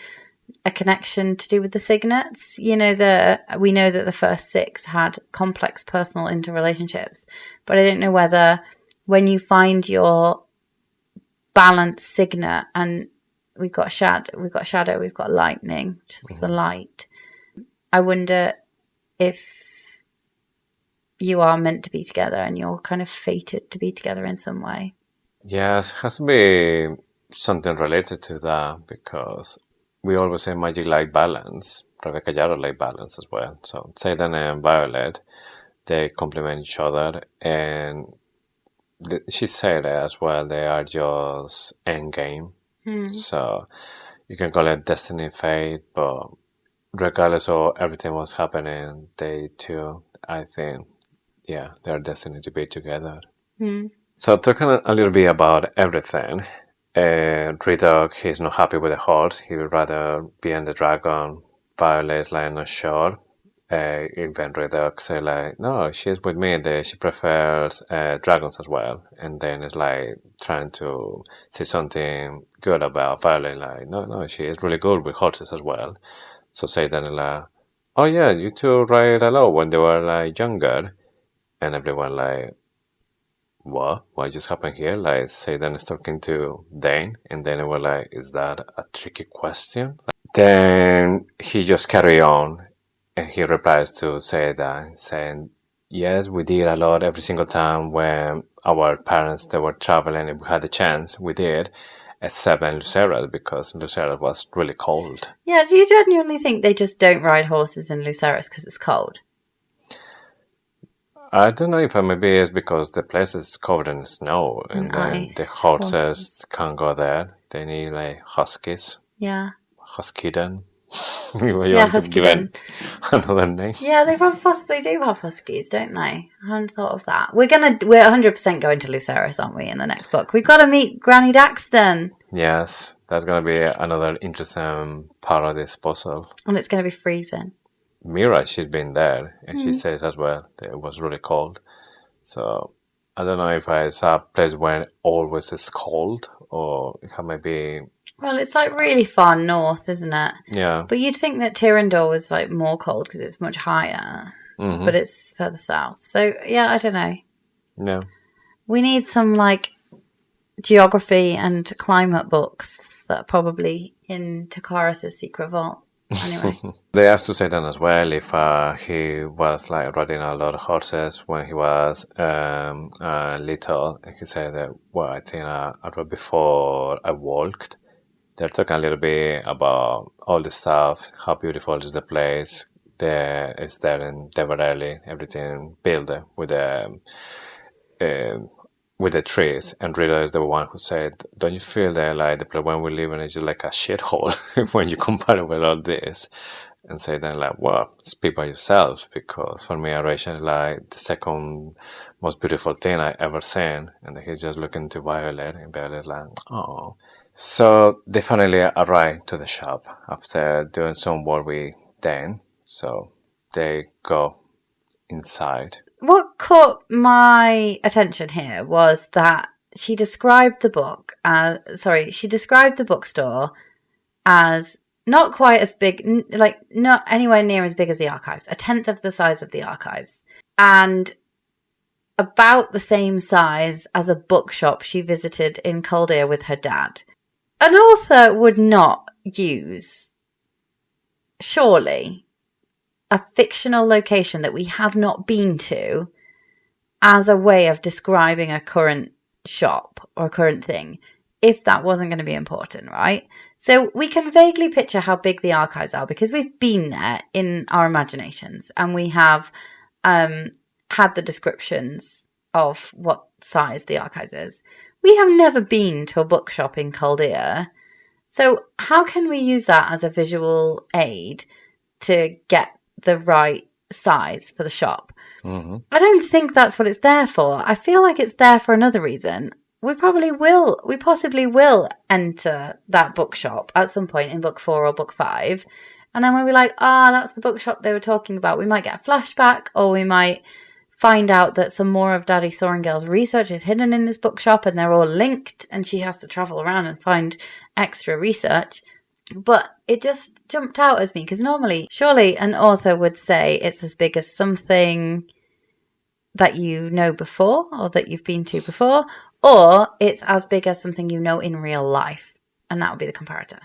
a connection to do with the signets. You know, we know that the first 6 had complex personal interrelationships, but I don't know whether when you find your balanced signet, and we've got shadow, we've got lightning, which is the light. I wonder if you are meant to be together and you're kind of fated to be together in some way. Yes, it has to be something related to that, because we always say magic like balance. Rebecca Yarros like balance as well. So Xaden and Violet, they complement each other, and she said as well, they are just endgame. So you can call it destiny, fate, but regardless of everything was happening, they two, I think, yeah, they're destined to be together. So talking a little bit about everything, Redog, he's not happy with the horse. He would rather be in the dragon. Violet's like not sure. Even Redog say like, no, she's with me. She prefers dragons as well. And then it's like trying to say something good about Violet. Like, no, she is really good with horses as well. So Xaden is like, oh yeah, you two ride a lot when they were like younger. And everyone like, what just happened here? Like, Xaden is talking to Dane, and then we were like, is that a tricky question? Then he just carry on, and he replies to Xaden, saying, yes, we did a lot every single time when our parents, they were traveling and we had the chance, we did, except in Lucera, because Lucera was really cold. Yeah, do you genuinely think they just don't ride horses in Lucerys because it's cold? I don't know if maybe it's because the place is covered in snow and then the horses can't go there. They need like huskies. Yeah. Huskiden. Huskiden. Another name. Yeah, they possibly do have huskies, don't they? I hadn't thought of that. We're 100% going to Lucerys, aren't we, in the next book? We've got to meet Granny Daxton. Yes, that's going to be another interesting part of this puzzle. And it's going to be freezing. Mira, she's been there, and she says as well that it was really cold. So I don't know if it's a place where it always is cold, or it might be. Well, it's like really far north, isn't it? Yeah. But you'd think that Tyrrendor was like more cold because it's much higher, but it's further south. So yeah, I don't know. Yeah. We need some like geography and climate books that are probably in Tecarus' secret vault. Anyway. They asked to Xaden as well if he was like riding a lot of horses when he was little, and he said that, well, I think I rode before I walked. They're talking a little bit about all the stuff, how beautiful is the place. It's there in Narelle, everything built with the trees, and Rita is the one who said, don't you feel that like the place when we live in is just like a shithole when you compare it with all this? And say then like, well, speak by yourself, because for me Aration is like the second most beautiful thing I ever seen. And then he's just looking to Violet, and Violet's like, oh. So they finally arrive to the shop after doing some work with Dan. So they go inside. What caught my attention here was that she described the bookstore as not quite as big, like not anywhere near as big as the archives, a tenth of the size of the archives, and about the same size as a bookshop she visited in Caldir with her dad. An author would not use, surely, a fictional location that we have not been to as a way of describing a current shop or a current thing, if that wasn't going to be important, right? So we can vaguely picture how big the archives are because we've been there in our imaginations, and we have had the descriptions of what size the archives is. We have never been to a bookshop in Caldir. So how can we use that as a visual aid to get the right size for the shop? I don't think that's what it's there for. I feel like it's there for another reason. We possibly will enter that bookshop at some point in book 4 or book 5. And then when we're like, that's the bookshop they were talking about, we might get a flashback, or we might find out that some more of Daddy Sorrengail's research is hidden in this bookshop and they're all linked and she has to travel around and find extra research. But it just jumped out as me because normally, surely an author would say it's as big as something that you know before or that you've been to before, or it's as big as something you know in real life. And that would be the comparator.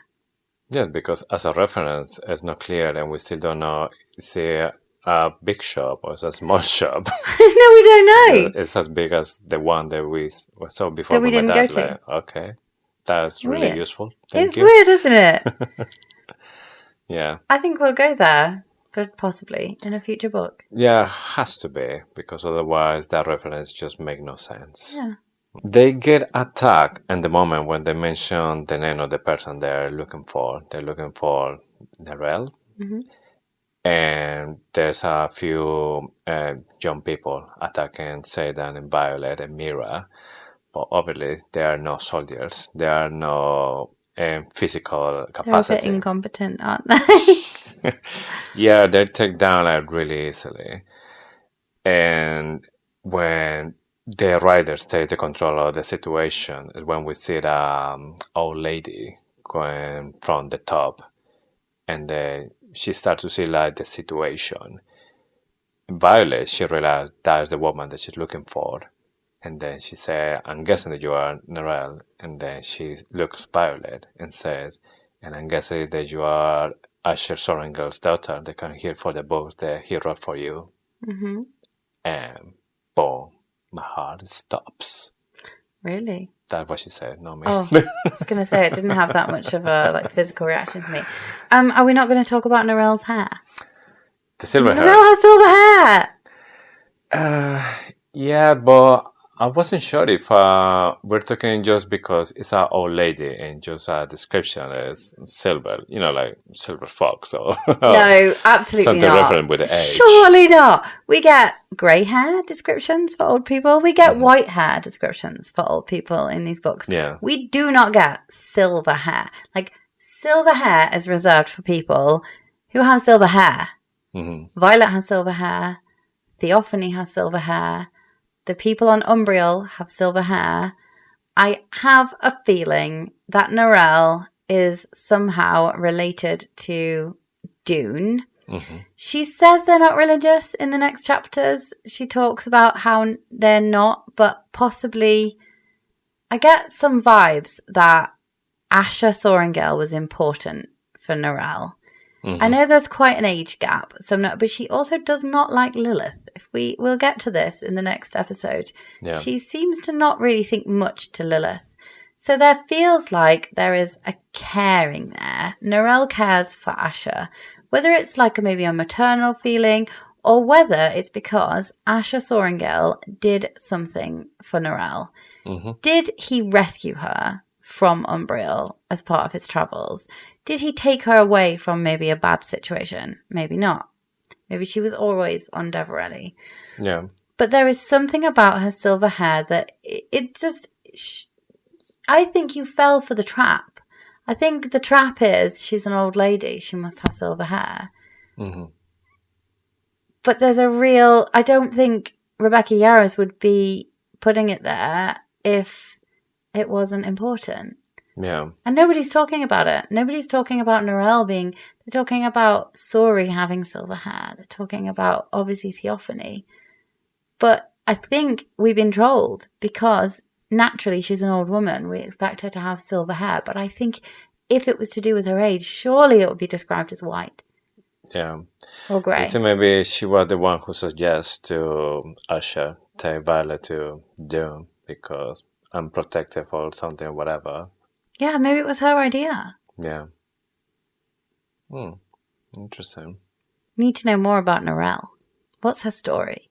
Yeah, because as a reference, it's not clear and we still don't know, is it a big shop or is it a small shop? No, we don't know. It's as big as the one that we saw before. That we didn't go to. Like, okay. That's really useful. It's weird, isn't it? Yeah. I think we'll go there, but possibly in a future book. Yeah, has to be, because otherwise that reference just makes no sense. Yeah. They get attacked in the moment when they mention the name of the person they're looking for. They're looking for Narelle, And there's a few young people attacking Xaden and Violet and Mira. But obviously, they are no soldiers. They are no physical They're a bit capacity. incompetent, aren't they? Yeah, they're taken down like really easily. And when the riders take the control of the situation, is when we see the old lady going from the top, and then she starts to see like the situation. Violet, she realized that's the woman that she's looking for. And then she said, I'm guessing that you are Narelle. And then she looks Violet and says, and I'm guessing that you are Asher Sorrengail's daughter. They come here for the books that he wrote for you. Mm-hmm. And boom, my heart stops. Really? That's what she said, not me. Oh, I was going to say, it didn't have that much of a physical reaction for me. Are we not going to talk about Narelle's hair? The silver hair. Narelle has silver hair! Yeah, but I wasn't sure if we're talking just because it's an old lady and just a description is silver, like silver fox or No, absolutely something not. different with the age. Surely not. We get grey hair descriptions for old people. We get white hair descriptions for old people in these books. Yeah. We do not get silver hair. Like, silver hair is reserved for people who have silver hair. Mm-hmm. Violet has silver hair. Theophany has silver hair. The people on Umbriel have silver hair. I have a feeling that Narelle is somehow related to Dune. Mm-hmm. She says they're not religious in the next chapters. She talks about how they're not, but possibly I get some vibes that Asher Sorrengail was important for Narelle. Mm-hmm. I know there's quite an age gap, but she also does not like Lilith. We'll get to this in the next episode. Yeah. She seems to not really think much to Lilith. So there feels like there is a caring there. Narelle cares for Asher, whether it's like maybe a maternal feeling or whether it's because Asher Sorrengail did something for Narelle. Mm-hmm. Did he rescue her from Umbriel as part of his travels? Did he take her away from maybe a bad situation? Maybe not. Maybe she was always on Deverelli. Yeah. But there is something about her silver hair that it just... I think you fell for the trap. I think the trap is she's an old lady. She must have silver hair. Mm-hmm. But there's a real... I don't think Rebecca Yarros would be putting it there if it wasn't important. Yeah. And nobody's talking about it. Nobody's talking about Narelle being... They're talking about Sori having silver hair. They're talking about, obviously, Theophany. But I think we've been trolled because naturally she's an old woman. We expect her to have silver hair. But I think if it was to do with her age, surely it would be described as white. Yeah. Or grey. So maybe she was the one who suggests to Asher take Violet to Dune because I'm protective or something, whatever. Yeah, maybe it was her idea. Yeah. Interesting. Need to know more about Narelle. What's her story?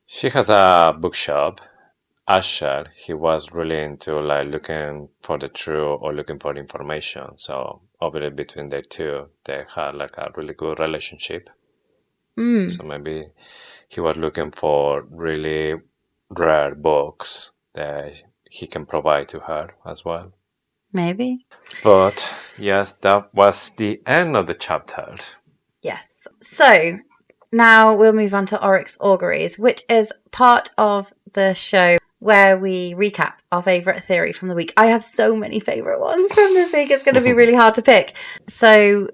She has a bookshop. Asher, he was really into looking for the truth or looking for information. So obviously between the two, they had a really good relationship. So maybe he was looking for really rare books that he can provide to her as well. Maybe. But yes, that was the end of the chapter. Yes. So now we'll move on to Oryx Auguries, which is part of the show where we recap our favourite theory from the week. I have so many favourite ones from this week. It's going to be really hard to pick. So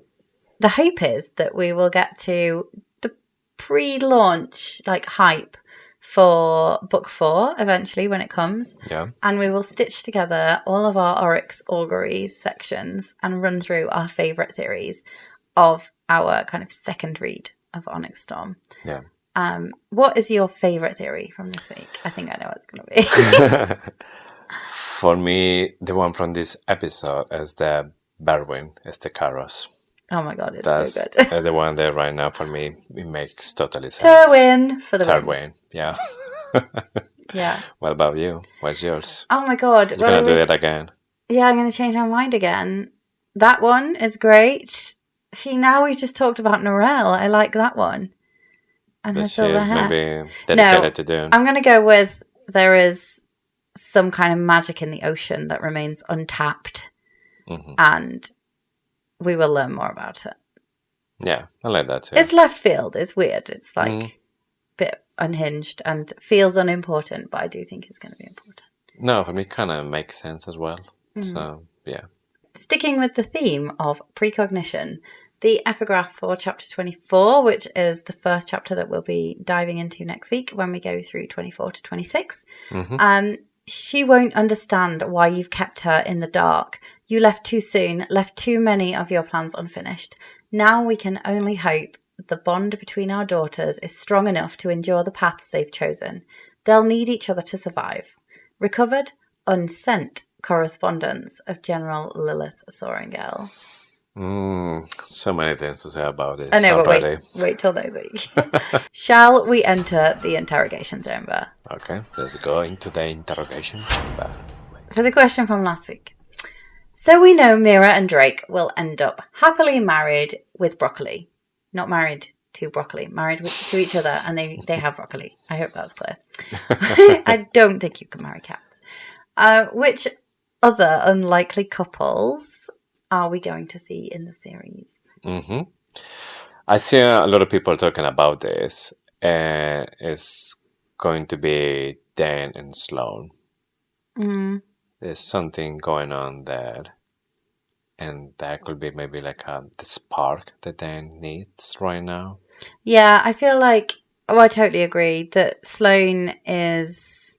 the hope is that we will get to the pre-launch hype for book 4 eventually when it comes. Yeah. And we will stitch together all of our Oryx Auguries sections and run through our favourite theories of our kind of second read of Onyx Storm. Yeah. What is your favourite theory from this week? I think I know what it's going to be. For me, the one from this episode is the Berwyn, Tecarus. Oh my god, it's That's so good. The one that right now for me, it makes totally sense. Tairn for the win. Tairn, yeah. Yeah. What about you? What's yours? Oh my god. You're going to do it again? Yeah, I'm going to change my mind again. That one is great. See, now we've just talked about Narelle. I like that one. And her But she silver is hair. maybe dedicated to doing. I'm going to go with there is some kind of magic in the ocean that remains untapped. Mm-hmm. And we will learn more about it. Yeah, I like that too. It's left field. It's weird. It's like a bit unhinged and feels unimportant, but I do think it's going to be important. No, for me, kind of makes sense as well. So, yeah. Sticking with the theme of precognition, the epigraph for chapter 24, which is the first chapter that we'll be diving into next week when we go through 24 to 26. She won't understand why you've kept her in the dark. You left too soon, left too many of your plans unfinished. Now we can only hope the bond between our daughters is strong enough to endure the paths they've chosen. They'll need each other to survive. Recovered, unsent correspondence of General Lilith Sorrengail. So many things to say about this. I know, but already. wait till next week. Shall we enter the interrogation chamber? Okay, let's go into the interrogation chamber. So the question from last week. So we know Mira and Drake will end up happily married with Broccoli. Not married to Broccoli, married to each other, and they have Broccoli. I hope that's clear. I don't think you can marry cats. Which other unlikely couples are we going to see in the series? I see a lot of people talking about this. It's going to be Dan and Sloane. There's something going on there. And that could be maybe like the spark that Dan needs right now. Yeah, I feel like, I totally agree that Sloane is,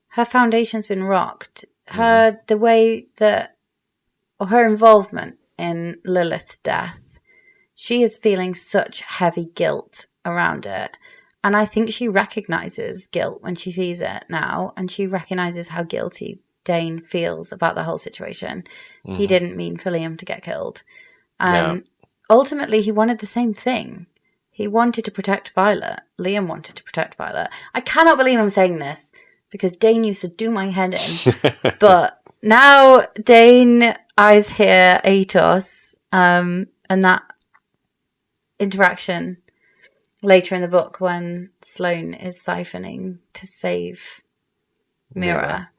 her foundation's been rocked. The way that, or her involvement in Lilith's death, she is feeling such heavy guilt around it. And I think she recognizes guilt when she sees it now. And she recognizes how guilty Dane feels about the whole situation. He didn't mean for Liam to get killed. Ultimately, he wanted the same thing. He wanted to protect Violet. Liam wanted to protect Violet. I cannot believe I'm saying this because Dane used to do my head in. But now Dane eyes here Atos, and that interaction later in the book when Sloane is siphoning to save Mira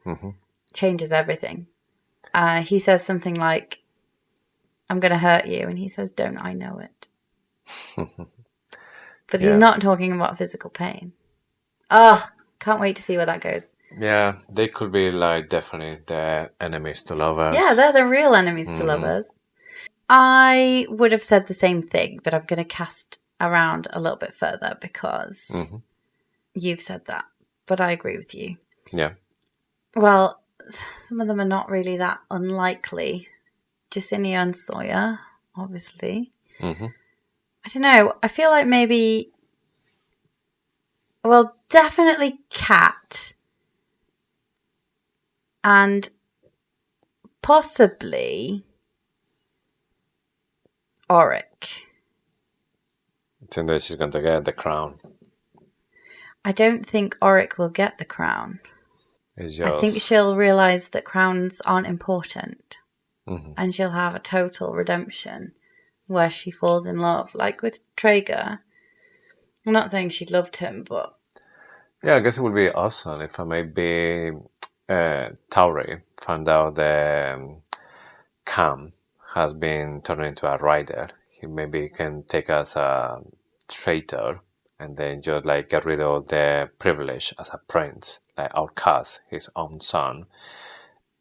changes everything. He says something like, I'm going to hurt you. And he says, don't I know it? But he's not talking about physical pain. Can't wait to see where that goes. Yeah, they could be like definitely the enemies to lovers. Yeah, they're the real enemies to lovers. I would have said the same thing, but I'm going to cast around a little bit further because you've said that. But I agree with you. Yeah. Well, some of them are not really that unlikely. Jacinia and Sawyer, obviously. I don't know. I feel like maybe, well, definitely Cat. And possibly Auric. I think that she's going to get the crown. I don't think Auric will get the crown. It's yours. I think she'll realise that crowns aren't important. And she'll have a total redemption where she falls in love. Like with Traeger. I'm not saying she loved him, but... Yeah, I guess it would be awesome if maybe Tauri found out that Cam has been turned into a rider. He maybe can take us a traitor and then just like get rid of the privilege as a prince, like outcast his own son.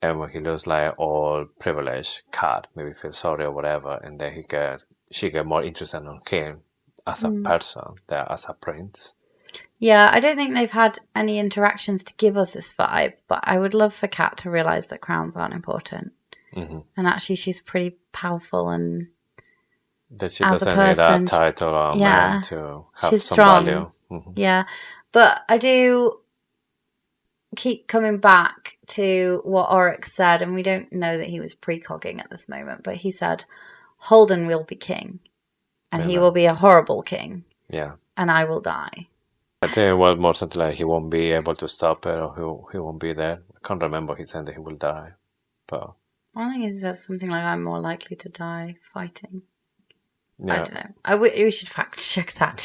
And when he loses like all privilege, Cat maybe feel sorry or whatever, and then she get more interested in him as a person than as a prince. Yeah, I don't think they've had any interactions to give us this vibe, but I would love for Kat to realise that crowns aren't important. And actually she's pretty powerful and that she doesn't need a title or man to have she's some strong. value. Yeah, but I do keep coming back to what Auric said, and we don't know that he was precogging at this moment, but he said, Holden will be king, and he will be a horrible king. Yeah. And I will die. I think, well, more something like he won't be able to stop it, or he won't be there. I can't remember he said that he will die. But I think he says something like, I'm more likely to die fighting. I don't know. We should fact check that.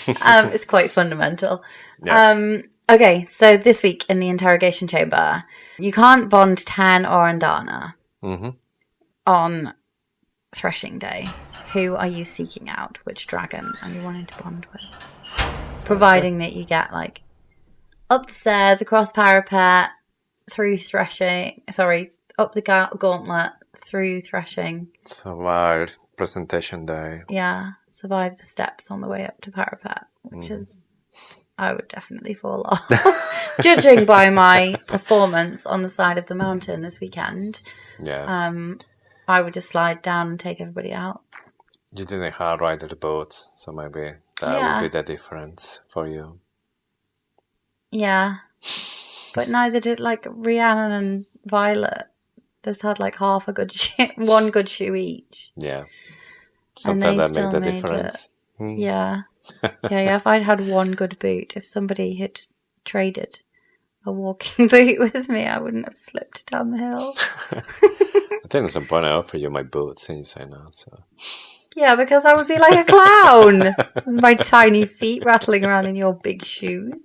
It's quite fundamental. Yeah. Okay, so this week in the interrogation chamber, you can't bond Tairn or Andarna on Threshing Day. Who are you seeking out? Which dragon are you wanting to bond with? Providing that you get, like, up the stairs, across parapet, through threshing. Sorry, up the gauntlet, through threshing. Survive presentation day. Yeah, survive the steps on the way up to parapet, which is... I would definitely fall off. Judging by my performance on the side of the mountain this weekend, I would just slide down and take everybody out. You didn't hard ride the boats, so maybe that would be the difference for you. Yeah. But neither did, like, Rhiannon and Violet. Just had, like, half a good one good shoe each. Yeah. Sometimes that made the difference. Yeah. Yeah, if I'd had one good boot, if somebody had traded a walking boot with me, I wouldn't have slipped down the hill. I think at some point I offer you my boots and you say no, so... Yeah, because I would be like a clown with my tiny feet rattling around in your big shoes.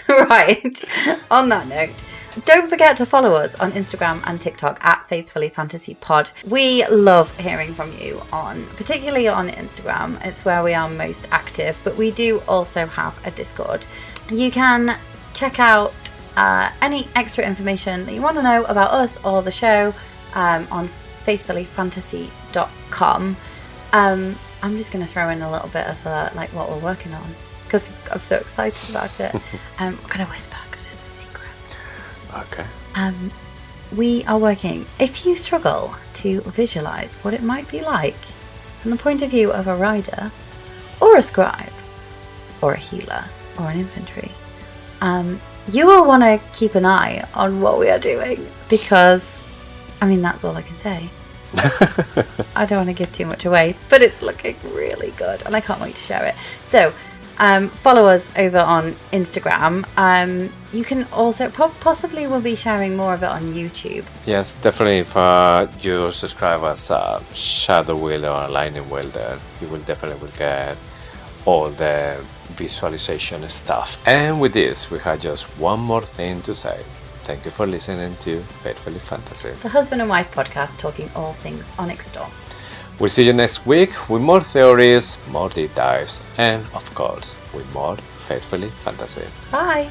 Right, on that note, don't forget to follow us on Instagram and TikTok at FaithfullyFantasyPod. We love hearing from you, particularly on Instagram. It's where we are most active, but we do also have a Discord. You can check out any extra information that you want to know about us or the show on faithfullyfantasy.com. I'm just going to throw in a little bit of like what we're working on because I'm so excited about it. I'm going to whisper because it's a secret. Okay. We are working. If you struggle to visualize what it might be like from the point of view of a rider or a scribe or a healer or an infantry, you will want to keep an eye on what we are doing because, I mean, that's all I can say. I don't want to give too much away, but it's looking really good and I can't wait to share it. So follow us over on Instagram. You can also possibly we'll be sharing more of it on YouTube. Yes, definitely. If you subscribe as a Shadow Wielder or a Lightning Wielder, you will definitely get all the visualization stuff. And with this, we have just one more thing to say. Thank you for listening to Faithfully Fantasy, the husband and wife podcast talking all things Onyx Storm. We'll see you next week with more theories, more deep dives, and of course, with more Faithfully Fantasy. Bye!